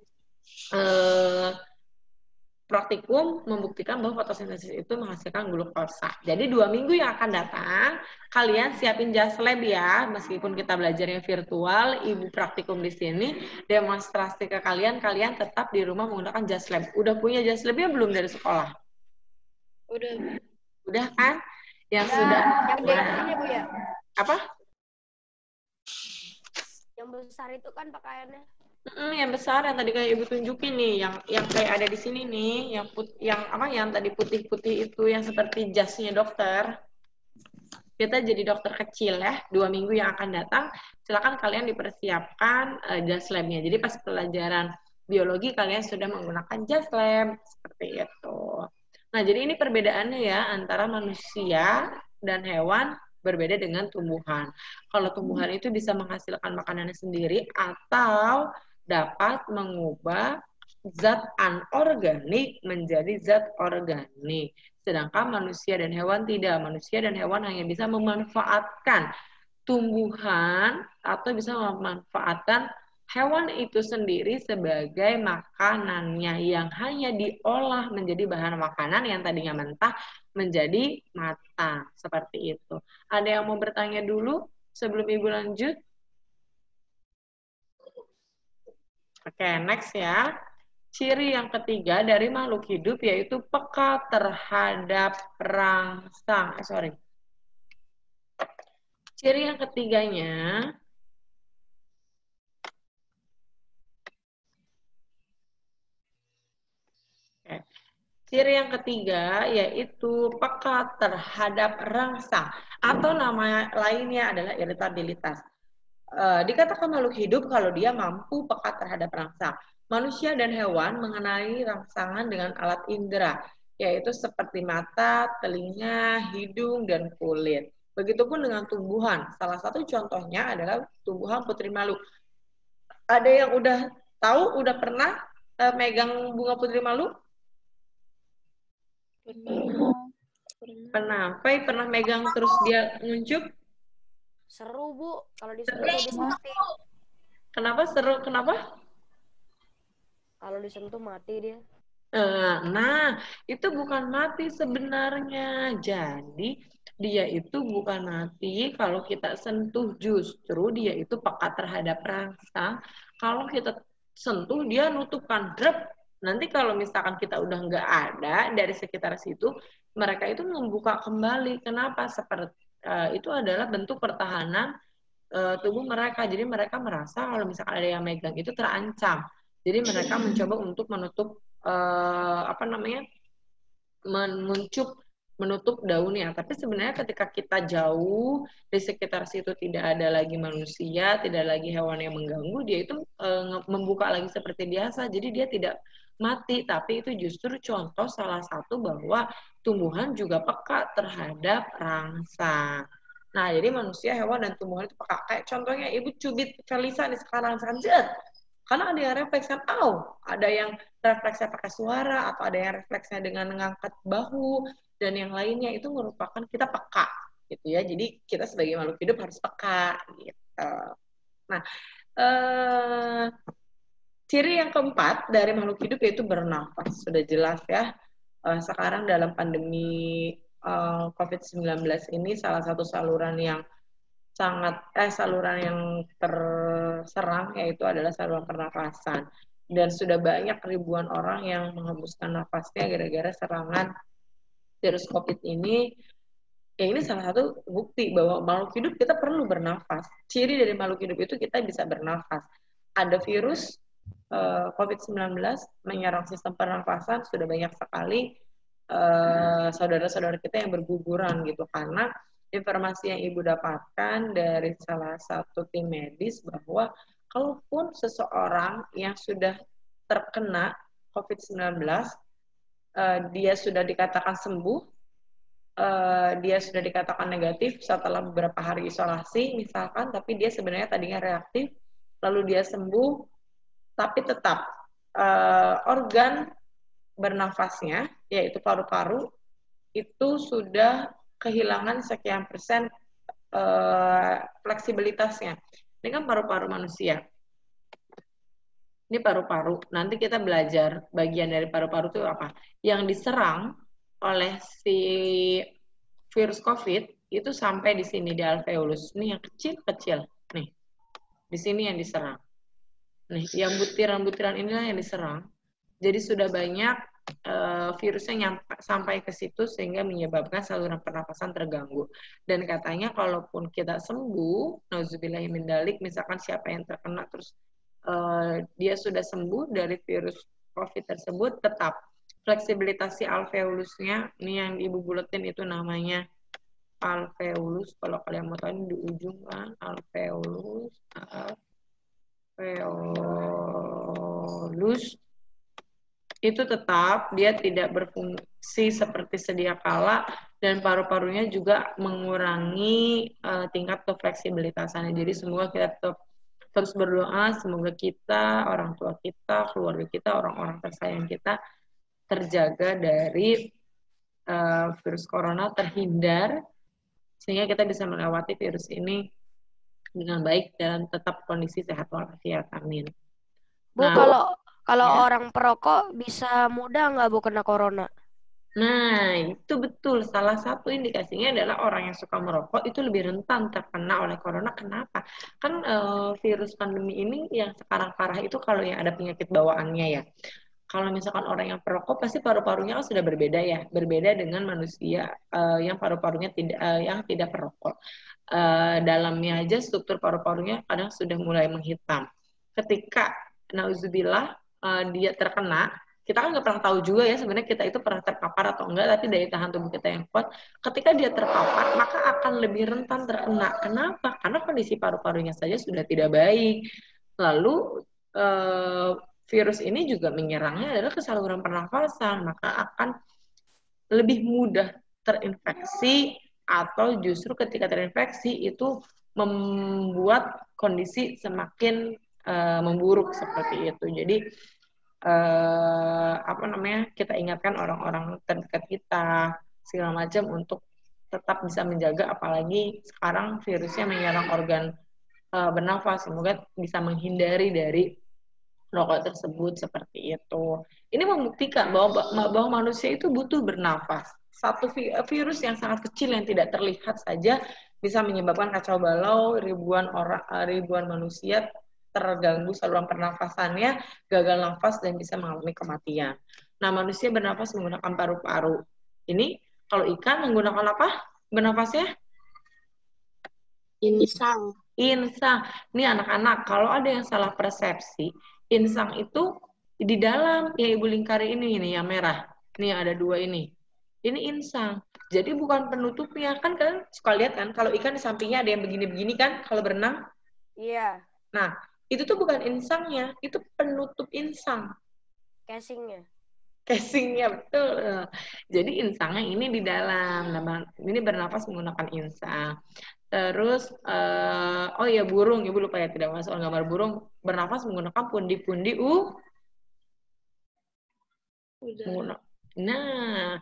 praktikum membuktikan bahwa fotosintesis itu menghasilkan glukosa. Jadi 2 minggu yang akan datang, kalian siapin jas lab ya, meskipun kita belajarnya virtual, Ibu praktikum di sini, demonstrasi ke kalian, kalian tetap di rumah menggunakan jas lab. Udah punya jas labnya belum dari sekolah? Udah. Udah kan? Yang sudah. Yang ini Bu ya. Apa? Yang besar itu kan pakaiannya. Yang besar yang tadi kayak Ibu tunjukin nih, yang kayak ada di sini nih, yang tadi putih-putih itu yang seperti jasnya dokter. Kita jadi dokter kecil ya, 2 minggu yang akan datang, silakan kalian dipersiapkan jas labnya. Jadi pas pelajaran biologi kalian sudah menggunakan jas lab seperti itu. Nah, jadi ini perbedaannya ya antara manusia dan hewan berbeda dengan tumbuhan. Kalau tumbuhan itu bisa menghasilkan makanannya sendiri atau dapat mengubah zat anorganik menjadi zat organik. Sedangkan manusia dan hewan tidak. Manusia dan hewan hanya bisa memanfaatkan tumbuhan atau bisa memanfaatkan hewan itu sendiri sebagai makanannya yang hanya diolah menjadi bahan makanan yang tadinya mentah menjadi matang. Seperti itu. Ada yang mau bertanya dulu sebelum Ibu lanjut? Oke, next ya. Ciri yang ketiga dari makhluk hidup yaitu peka terhadap rangsang. Ciri yang ketiganya ciri yang ketiga yaitu peka terhadap rangsang atau nama lainnya adalah iritabilitas. Dikatakan makhluk hidup kalau dia mampu peka terhadap rangsang. Manusia dan hewan mengenali rangsangan dengan alat indera, yaitu seperti mata, telinga, hidung, dan kulit. Begitupun dengan tumbuhan. Salah satu contohnya adalah tumbuhan putri malu. Ada yang udah tahu, udah pernah megang bunga putri malu? Pernah. Pernah megang terus dia nguncup? Seru Bu, kalau disentuh jadi mati. Kenapa seru? Kenapa? Kalau disentuh mati dia. Nah, itu bukan mati sebenarnya. Jadi, dia itu bukan mati kalau kita sentuh, justru dia itu peka terhadap rangsang. Kalau kita sentuh, dia nutupkan drep. Nanti kalau misalkan kita udah nggak ada dari sekitar situ, mereka itu membuka kembali. Kenapa? Seperti itu adalah bentuk pertahanan tubuh mereka. Jadi mereka merasa kalau misalkan ada yang megang itu terancam. Jadi mereka mencoba untuk menutup menutup daunnya. Tapi sebenarnya ketika kita jauh di sekitar situ tidak ada lagi manusia, tidak lagi hewan yang mengganggu, dia itu membuka lagi seperti biasa. Jadi dia tidak mati, tapi itu justru contoh salah satu bahwa tumbuhan juga peka terhadap rangsang. Nah, jadi manusia, hewan, dan tumbuhan itu peka. Kayak contohnya Ibu cubit Felisa nih sekarang jet. Karena ada yang refleksnya, ada yang refleksnya pakai suara, atau ada yang refleksnya dengan mengangkat bahu, dan yang lainnya itu merupakan kita peka, gitu ya. Jadi kita sebagai makhluk hidup harus peka, gitu. Nah, ciri yang keempat dari makhluk hidup yaitu bernafas. Sudah jelas ya. sekarang dalam pandemi COVID-19 ini salah satu saluran yang saluran yang terserang yaitu adalah saluran pernafasan. Dan sudah banyak ribuan orang yang menghembuskan nafasnya gara-gara serangan virus COVID ini. Ya ini salah satu bukti bahwa makhluk hidup kita perlu bernafas. Ciri dari makhluk hidup itu kita bisa bernafas. Ada virus COVID-19 menyerang sistem pernafasan, sudah banyak sekali saudara-saudara kita yang berguguran gitu, karena informasi yang Ibu dapatkan dari salah satu tim medis bahwa kalaupun seseorang yang sudah terkena COVID-19, dia sudah dikatakan sembuh, dia sudah dikatakan negatif setelah beberapa hari isolasi misalkan, tapi dia sebenarnya tadinya reaktif, lalu dia sembuh, tapi tetap organ bernafasnya, yaitu paru-paru, itu sudah kehilangan sekian persen fleksibilitasnya. Ini kan paru-paru manusia. Ini paru-paru. Nanti kita belajar bagian dari paru-paru itu apa. Yang diserang oleh si virus COVID itu sampai di sini, di alveolus. Ini yang kecil-kecil. Nih, di sini yang diserang. Nih, yang butiran-butiran inilah yang diserang. Jadi sudah banyak virusnya sampai ke situ sehingga menyebabkan saluran pernapasan terganggu. Dan katanya kalaupun kita sembuh, nauzubillahimindzalik, misalkan siapa yang terkena terus dia sudah sembuh dari virus COVID tersebut, tetap fleksibilitas si alveolusnya, ini yang Ibu buletin itu namanya alveolus. Kalau kalian mau tahu ini di ujung kan, alveolus itu tetap dia tidak berfungsi seperti sedia kala, dan paru-parunya juga mengurangi tingkat kefleksibilitasannya. Jadi semoga kita tetap terus berdoa, semoga kita, orang tua kita, keluarga kita, orang-orang tersayang kita terjaga dari virus corona, terhindar, sehingga kita bisa melewati virus ini dengan baik dan tetap kondisi sehat walafiat. Amin. Bu, Nah, kalau ya. orang perokok bisa mudah nggak Bu kena corona? Nah, itu betul. Salah satu indikasinya adalah orang yang suka merokok itu lebih rentan terkena oleh corona. Kenapa? Kan virus pandemi ini yang sekarang parah itu kalau yang ada penyakit bawaannya ya. Kalau misalkan orang yang perokok pasti paru-parunya kan sudah berbeda ya, berbeda dengan manusia yang paru-parunya yang tidak perokok. Dalamnya aja struktur paru-parunya kadang sudah mulai menghitam. Ketika nauzubillah dia terkena, kita kan nggak pernah tahu juga ya sebenarnya kita itu pernah terpapar atau enggak, tapi daya tahan tubuh kita yang kuat, ketika dia terpapar maka akan lebih rentan terkena. Kenapa? Karena kondisi paru-parunya saja sudah tidak baik. Lalu virus ini juga menyerangnya adalah ke saluran pernafasan, maka akan lebih mudah terinfeksi, atau justru ketika terinfeksi itu membuat kondisi semakin memburuk seperti itu. Jadi kita ingatkan orang-orang terdekat kita segala macam untuk tetap bisa menjaga, apalagi sekarang virusnya menyerang organ bernafas. Semoga bisa menghindari dari rokok tersebut seperti itu. Ini membuktikan bahwa manusia itu butuh bernafas. Satu virus yang sangat kecil yang tidak terlihat saja bisa menyebabkan kacau balau, ribuan manusia terganggu saluran pernafasannya, gagal nafas, dan bisa mengalami kematian. Nah, manusia bernafas menggunakan paru-paru. Ini kalau ikan menggunakan apa bernafasnya? Insang. Insang. Ini anak-anak, kalau ada yang salah persepsi, insang itu di dalam yang Ibu lingkari ini yang merah. Ini ada dua ini. Ini insang. Jadi bukan penutupnya. Kan kalian suka lihat kan, kalau ikan di sampingnya ada yang begini-begini kan, kalau berenang. Iya. Nah, itu tuh bukan insangnya, itu penutup insang. Casingnya. Casingnya, betul. Jadi insangnya ini di dalam. Ini bernafas menggunakan insang. Terus, oh ya burung, Ibu lupa ya, tidak masuk gambar burung, bernafas menggunakan pundi-pundi udara. Nah,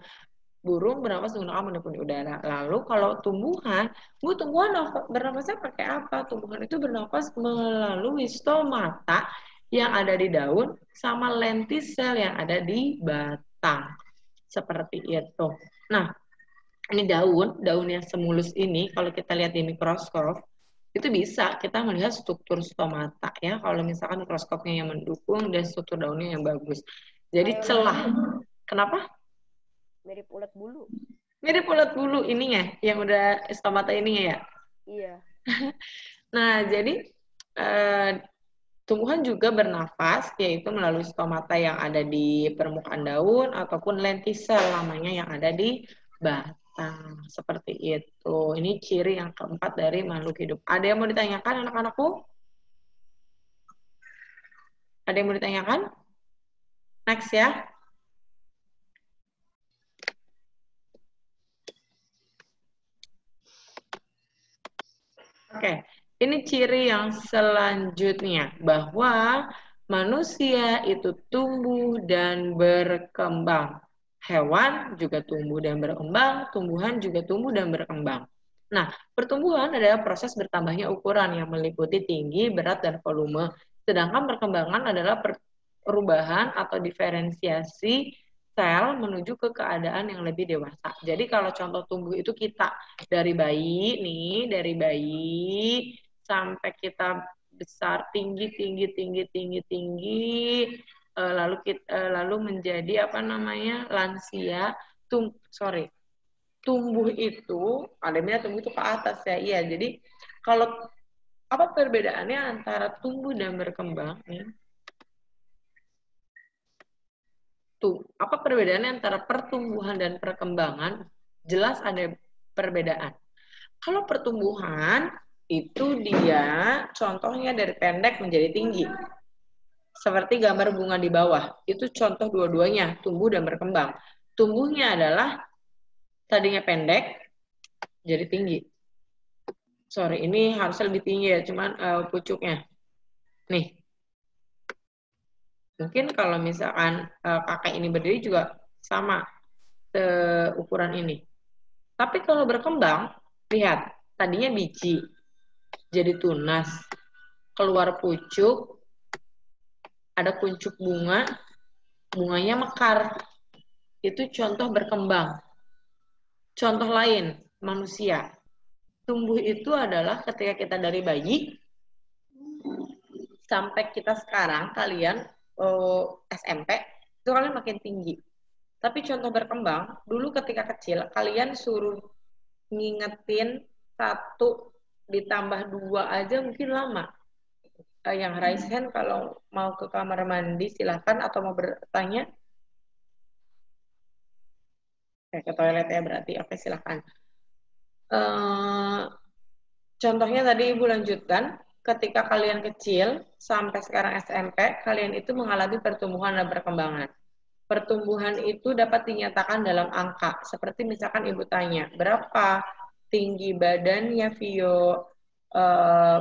burung bernafas menggunakan pundi-pundi udara. Lalu kalau tumbuhan, bernafasnya pakai apa? Tumbuhan itu bernafas melalui stomata yang ada di daun sama lentisel yang ada di batang. Seperti itu. Nah, ini daun yang semulus ini, kalau kita lihat di mikroskop, itu bisa kita melihat struktur stomata ya, kalau misalkan mikroskopnya yang mendukung dan struktur daunnya yang bagus. Jadi celah. Kenapa? Mirip ulat bulu. Mirip ulat bulu ininya, yang udah stomata ininya ya. Iya. Nah, jadi tumbuhan juga bernafas, yaitu melalui stomata yang ada di permukaan daun ataupun lentisel namanya yang ada di batang. Seperti itu. Ini ciri yang keempat dari makhluk hidup. Ada yang mau ditanyakan anak-anakku? Ada yang mau ditanyakan? Next ya. Oke, ini ciri yang selanjutnya, bahwa manusia itu tumbuh dan berkembang. Hewan juga tumbuh dan berkembang, tumbuhan juga tumbuh dan berkembang. Nah, pertumbuhan adalah proses bertambahnya ukuran yang meliputi tinggi, berat, dan volume. Sedangkan perkembangan adalah perubahan atau diferensiasi sel menuju ke keadaan yang lebih dewasa. Jadi kalau contoh tumbuh itu kita dari bayi sampai kita besar tinggi, lalu menjadi lansia. Tumbuh itu ada tumbuh itu ke atas ya. Iya, jadi kalau apa perbedaannya antara tumbuh dan berkembang nih? Apa perbedaannya antara pertumbuhan dan perkembangan? Jelas ada perbedaan. Kalau pertumbuhan itu dia contohnya dari pendek menjadi tinggi. Seperti gambar bunga di bawah. Itu contoh dua-duanya, tumbuh dan berkembang. Tumbuhnya adalah tadinya pendek jadi tinggi. Sorry, ini harusnya lebih tinggi ya, cuman pucuknya. Nih. Mungkin kalau misalkan kakak ini berdiri juga sama ukuran ini. Tapi kalau berkembang, lihat, tadinya biji, jadi tunas, keluar pucuk, ada kuncup bunga, bunganya mekar. Itu contoh berkembang. Contoh lain, manusia. Tumbuh itu adalah ketika kita dari bayi, sampai kita sekarang, kalian SMP, itu kalian makin tinggi. Tapi contoh berkembang, dulu ketika kecil, kalian suruh ngingetin 1 ditambah 2 aja mungkin lama. Yang raise hand kalau mau ke kamar mandi silahkan, atau mau bertanya. Ke toilet ya berarti, oke silahkan. Contohnya tadi Ibu lanjutkan, ketika kalian kecil sampai sekarang SMP, kalian itu mengalami pertumbuhan dan perkembangan. Pertumbuhan itu dapat dinyatakan dalam angka, seperti misalkan Ibu tanya, berapa tinggi badannya Vio,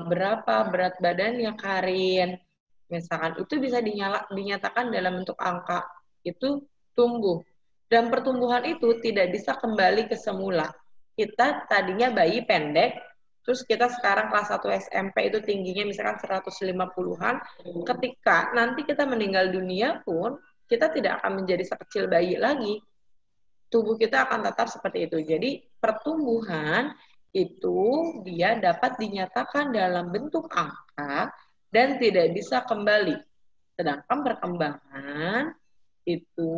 berapa berat badannya Karin, misalkan itu bisa dinyatakan dalam bentuk angka, itu tumbuh. Dan pertumbuhan itu tidak bisa kembali ke semula. Kita tadinya bayi pendek, terus kita sekarang kelas 1 SMP itu tingginya misalkan 150-an, ketika nanti kita meninggal dunia pun, kita tidak akan menjadi sekecil bayi lagi. Tubuh kita akan tetap seperti itu. Jadi pertumbuhan itu dia dapat dinyatakan dalam bentuk angka dan tidak bisa kembali. Sedangkan perkembangan itu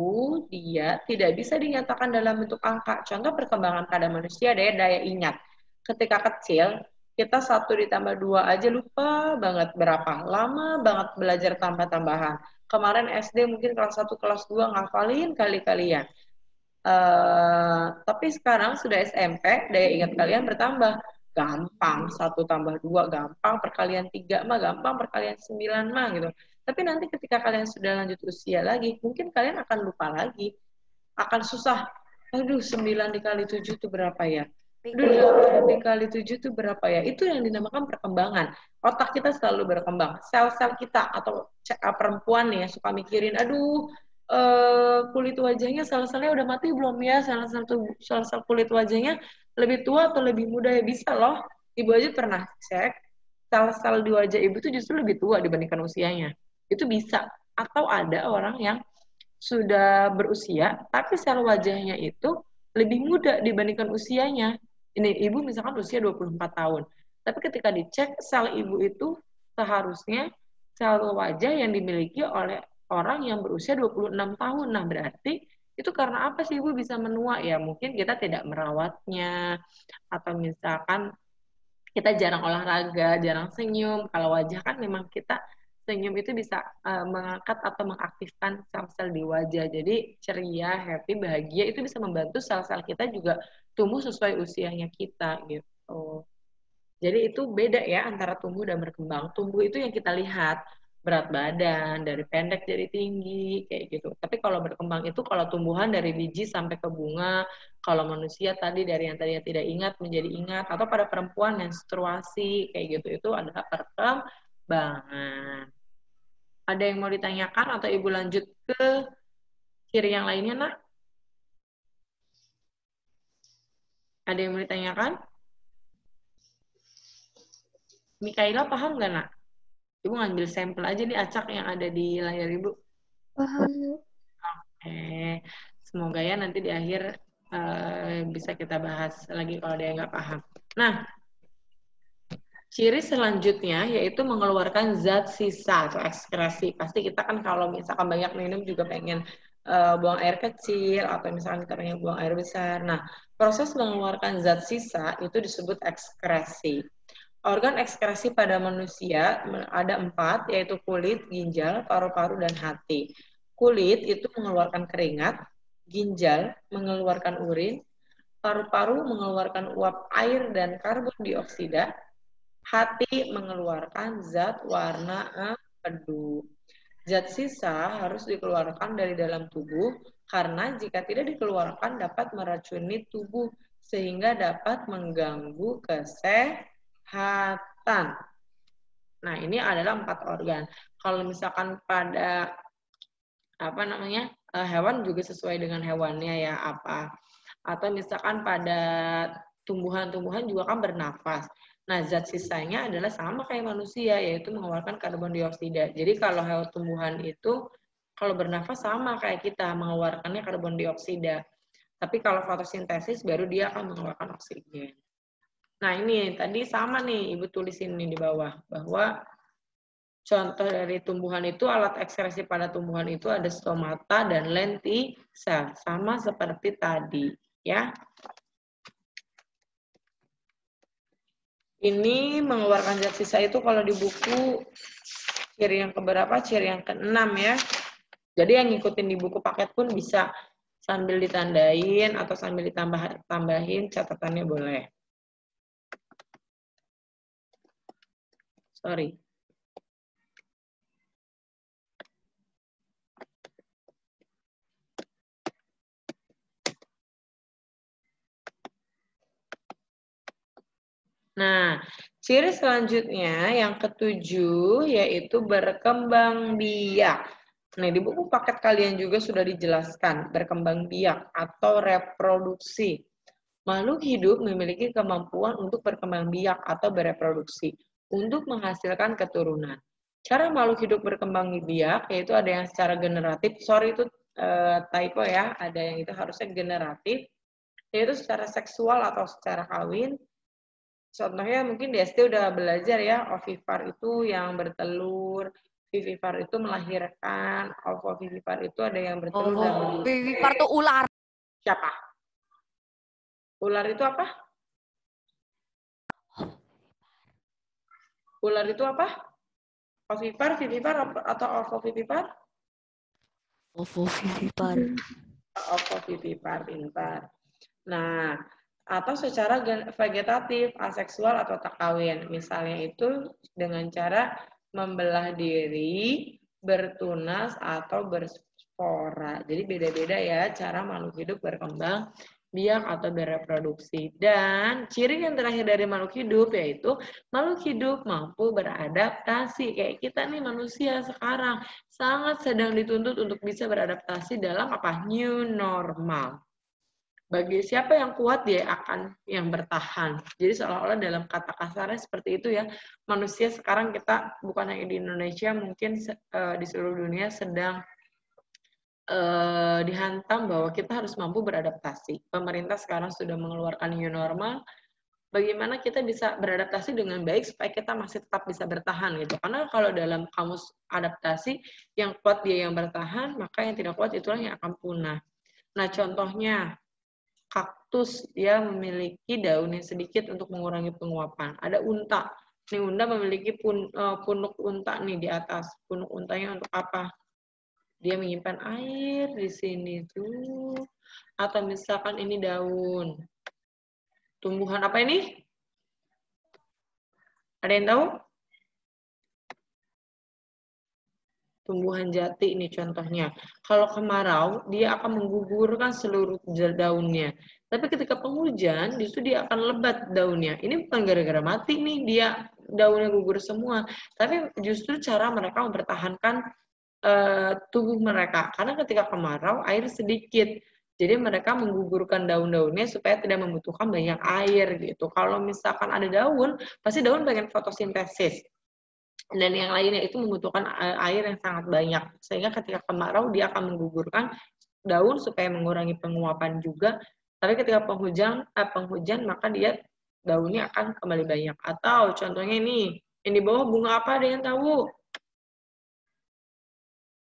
dia tidak bisa dinyatakan dalam bentuk angka. Contoh perkembangan pada manusia daya ingat. Ketika kecil, kita 1 ditambah 2 aja lupa banget berapa. Lama banget belajar tambah-tambahan. Kemarin SD mungkin kelas 1, kelas 2 ngafalin kali-kalian. Tapi sekarang sudah SMP, daya ingat kalian bertambah. Gampang, 1 tambah 2 gampang, perkalian 3 mah gampang, perkalian 9 mah gitu. Tapi nanti ketika kalian sudah lanjut usia lagi, mungkin kalian akan lupa lagi. Akan susah. Aduh, 9 dikali 7 itu berapa ya? Aduh, 8 dikali 7 itu berapa ya? Itu yang dinamakan perkembangan. Otak kita selalu berkembang. Sel-sel kita atau perempuan nih yang suka mikirin, aduh, kulit wajahnya sel-selnya udah mati belum ya? Sel-sel kulit wajahnya lebih tua atau lebih muda ya? Bisa loh. Ibu aja pernah cek, sel-sel di wajah ibu tuh justru lebih tua dibandingkan usianya. Itu bisa. Atau ada orang yang sudah berusia, tapi sel wajahnya itu lebih muda dibandingkan usianya. Ini ibu misalkan usia 24 tahun. Tapi ketika dicek sel ibu itu seharusnya sel wajah yang dimiliki oleh orang yang berusia 26 tahun. Nah, berarti itu karena apa sih ibu bisa menua? Ya mungkin kita tidak merawatnya, atau misalkan kita jarang olahraga, jarang senyum. Kalau wajah kan memang kita senyum itu bisa mengangkat atau mengaktifkan sel-sel di wajah. Jadi ceria, happy, bahagia itu bisa membantu sel-sel kita juga tumbuh sesuai usianya kita gitu. Jadi itu beda ya antara tumbuh dan berkembang. Tumbuh itu yang kita lihat, berat badan, dari pendek jadi tinggi, kayak gitu. Tapi kalau berkembang itu kalau tumbuhan dari biji sampai ke bunga, kalau manusia tadi dari yang tadinya tidak ingat menjadi ingat, atau pada perempuan menstruasi, kayak gitu, itu adalah perkembangan. Ada yang mau ditanyakan atau Ibu lanjut ke ciri yang lainnya, Nak? Ada yang mau ditanyakan? Mikaela paham nggak, Nak? Ibu ngambil sampel aja nih acak yang ada di layar Ibu. Paham. Oke, semoga ya nanti di akhir bisa kita bahas lagi kalau ada yang nggak paham. Nah, ciri selanjutnya yaitu mengeluarkan zat sisa atau ekskresi. Pasti kita kan kalau misalkan banyak minum juga pengen buang air kecil atau misalkan kita pengen buang air besar. Nah, proses mengeluarkan zat sisa itu disebut ekskresi. Organ ekskresi pada manusia ada 4, yaitu kulit, ginjal, paru-paru, dan hati. Kulit itu mengeluarkan keringat, ginjal mengeluarkan urin, paru-paru mengeluarkan uap air dan karbon dioksida, hati mengeluarkan zat warna empedu. Zat sisa harus dikeluarkan dari dalam tubuh karena jika tidak dikeluarkan dapat meracuni tubuh sehingga dapat mengganggu kesehatan. Nah, ini adalah 4 organ. Kalau misalkan pada hewan juga sesuai dengan hewannya ya apa. Atau misalkan pada tumbuhan-tumbuhan juga kan bernafas. Nah, zat sisanya adalah sama kayak manusia, yaitu mengeluarkan karbon dioksida. Jadi kalau hewan tumbuhan itu kalau bernafas sama kayak kita, mengeluarkannya karbon dioksida. Tapi kalau fotosintesis baru dia akan mengeluarkan oksigen. Nah, ini tadi sama nih, Ibu tulisin nih di bawah, bahwa contoh dari tumbuhan itu, alat ekskresi pada tumbuhan itu ada stomata dan lentisa, sama seperti tadi, ya. Ini mengeluarkan zat sisa itu kalau di buku ciri yang keberapa? Ciri yang ke-6 ya. Jadi yang ngikutin di buku paket pun bisa sambil ditandain atau sambil tambahin catatannya boleh. Sorry. Nah, ciri selanjutnya yang ke-7 yaitu berkembang biak. Nah, di buku paket kalian juga sudah dijelaskan berkembang biak atau reproduksi. Makhluk hidup memiliki kemampuan untuk berkembang biak atau bereproduksi untuk menghasilkan keturunan. Cara makhluk hidup berkembang biak yaitu ada yang secara generatif, sorry itu typo ya, ada yang itu harusnya generatif, yaitu secara seksual atau secara kawin. Contohnya mungkin di SD udah belajar ya, ovipar itu yang bertelur, vivipar itu melahirkan, ovovivipar itu ada yang bertelur dan menyusui. Vivipar tuh ular. Siapa? Ular itu apa? Ular itu apa? Ovipar, vivipar, atau ovovivipar? Ovovivipar. Ovovivipar, pintar. Nah, atau secara vegetatif, aseksual atau tak kawin. Misalnya itu dengan cara membelah diri, bertunas, atau berspora. Jadi beda-beda ya cara makhluk hidup berkembang biak atau bereproduksi. Dan ciri yang terakhir dari makhluk hidup yaitu makhluk hidup mampu beradaptasi. Kayak kita nih manusia sekarang sangat sedang dituntut untuk bisa beradaptasi dalam apa? New normal. Bagi siapa yang kuat, dia akan yang bertahan. Jadi seolah-olah dalam kata kasarnya seperti itu ya. Manusia sekarang kita bukan hanya di Indonesia, mungkin di seluruh dunia sedang dihantam bahwa kita harus mampu beradaptasi. Pemerintah sekarang sudah mengeluarkan new normal. Bagaimana kita bisa beradaptasi dengan baik supaya kita masih tetap bisa bertahan gitu. Karena kalau dalam kamus adaptasi, yang kuat dia yang bertahan, maka yang tidak kuat itulah yang akan punah. Nah, contohnya kaktus, dia memiliki daun yang sedikit untuk mengurangi penguapan. Ada unta. Nih unta memiliki punuk unta nih di atas. Punuk untanya untuk apa? Dia menyimpan air di sini tuh. Atau misalkan ini daun. Tumbuhan apa ini? Ada yang tahu? Tumbuhan jati ini contohnya. Kalau kemarau, dia akan menggugurkan seluruh daunnya. Tapi ketika penghujan, justru dia akan lebat daunnya. Ini bukan gara-gara mati nih, dia daunnya gugur semua. Tapi justru cara mereka mempertahankan tubuh mereka. Karena ketika kemarau, air sedikit. Jadi mereka menggugurkan daun-daunnya supaya tidak membutuhkan banyak air gitu. Kalau misalkan ada daun, pasti daun pengen fotosintesis. Dan yang lainnya itu membutuhkan air yang sangat banyak. Sehingga ketika kemarau dia akan menggugurkan daun supaya mengurangi penguapan juga. Tapi ketika penghujan maka dia daunnya akan kembali banyak. Atau contohnya ini di bawah bunga apa, ada yang tahu?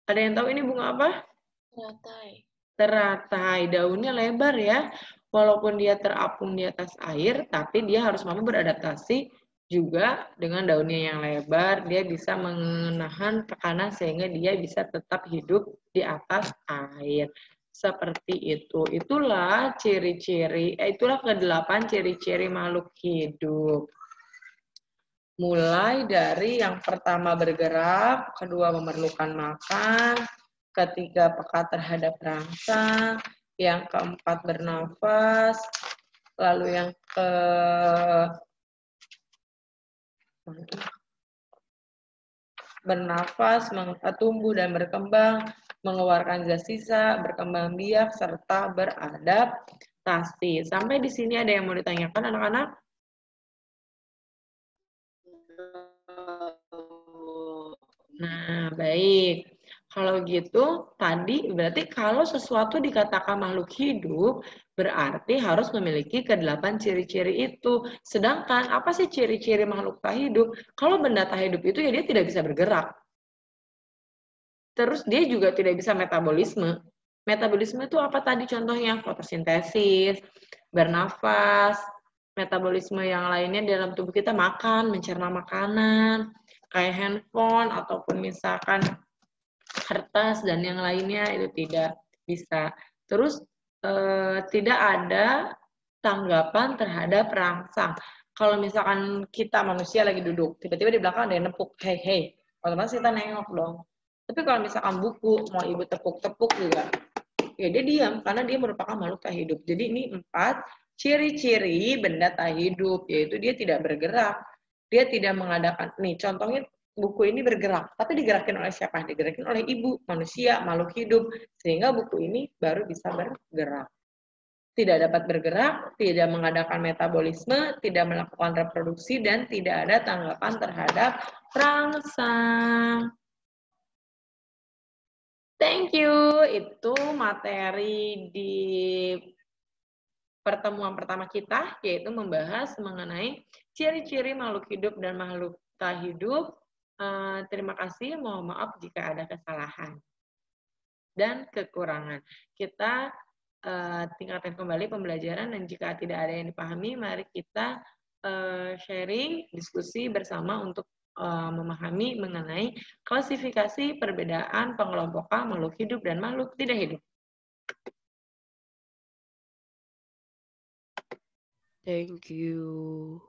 Ada yang tahu ini bunga apa? Teratai. Teratai, daunnya lebar ya. Walaupun dia terapung di atas air, tapi dia harus mampu beradaptasi juga dengan daunnya yang lebar. Dia bisa menahan tekanan sehingga dia bisa tetap hidup di atas air. Seperti itu. Itulah ciri-ciri, itulah ke-8 ciri-ciri makhluk hidup. Mulai dari yang pertama bergerak, kedua memerlukan makan, ketiga peka terhadap rangsang, yang keempat bernafas, lalu yang bernafas, tumbuh dan berkembang, mengeluarkan zat sisa, berkembang biak, serta beradaptasi. Sampai di sini ada yang mau ditanyakan anak-anak? Nah, baik. Kalau gitu, tadi berarti kalau sesuatu dikatakan makhluk hidup, berarti harus memiliki ke-8 ciri-ciri itu. Sedangkan, apa sih ciri-ciri makhluk tak hidup? Kalau benda tak hidup itu ya dia tidak bisa bergerak. Terus dia juga tidak bisa metabolisme. Metabolisme itu apa tadi contohnya? Fotosintesis, bernafas, metabolisme yang lainnya dalam tubuh kita makan, mencerna makanan, kayak handphone ataupun misalkan kertas dan yang lainnya itu tidak bisa. Terus tidak ada tanggapan terhadap rangsang. Kalau misalkan kita manusia lagi duduk, tiba-tiba di belakang ada yang nepuk, hey, otomatis kita nengok dong. Tapi kalau misalkan buku, mau ibu tepuk-tepuk juga, ya dia diam, karena dia merupakan makhluk tak hidup. Jadi ini 4 ciri-ciri benda tak hidup, yaitu dia tidak bergerak, dia tidak mengadakan, nih contohnya buku ini bergerak, tapi digerakin oleh siapa? Digerakin oleh ibu, manusia, makhluk hidup, sehingga buku ini baru bisa bergerak. Tidak dapat bergerak, tidak mengadakan metabolisme, tidak melakukan reproduksi, dan tidak ada tanggapan terhadap rangsang. Thank you. Itu materi di pertemuan pertama kita, yaitu membahas mengenai ciri-ciri makhluk hidup dan makhluk tak hidup. Terima kasih, mohon maaf jika ada kesalahan dan kekurangan. Kita tingkatkan kembali pembelajaran, dan jika tidak ada yang dipahami, mari kita sharing, diskusi bersama untuk memahami mengenai klasifikasi perbedaan pengelompokan makhluk hidup dan makhluk tidak hidup. Thank you.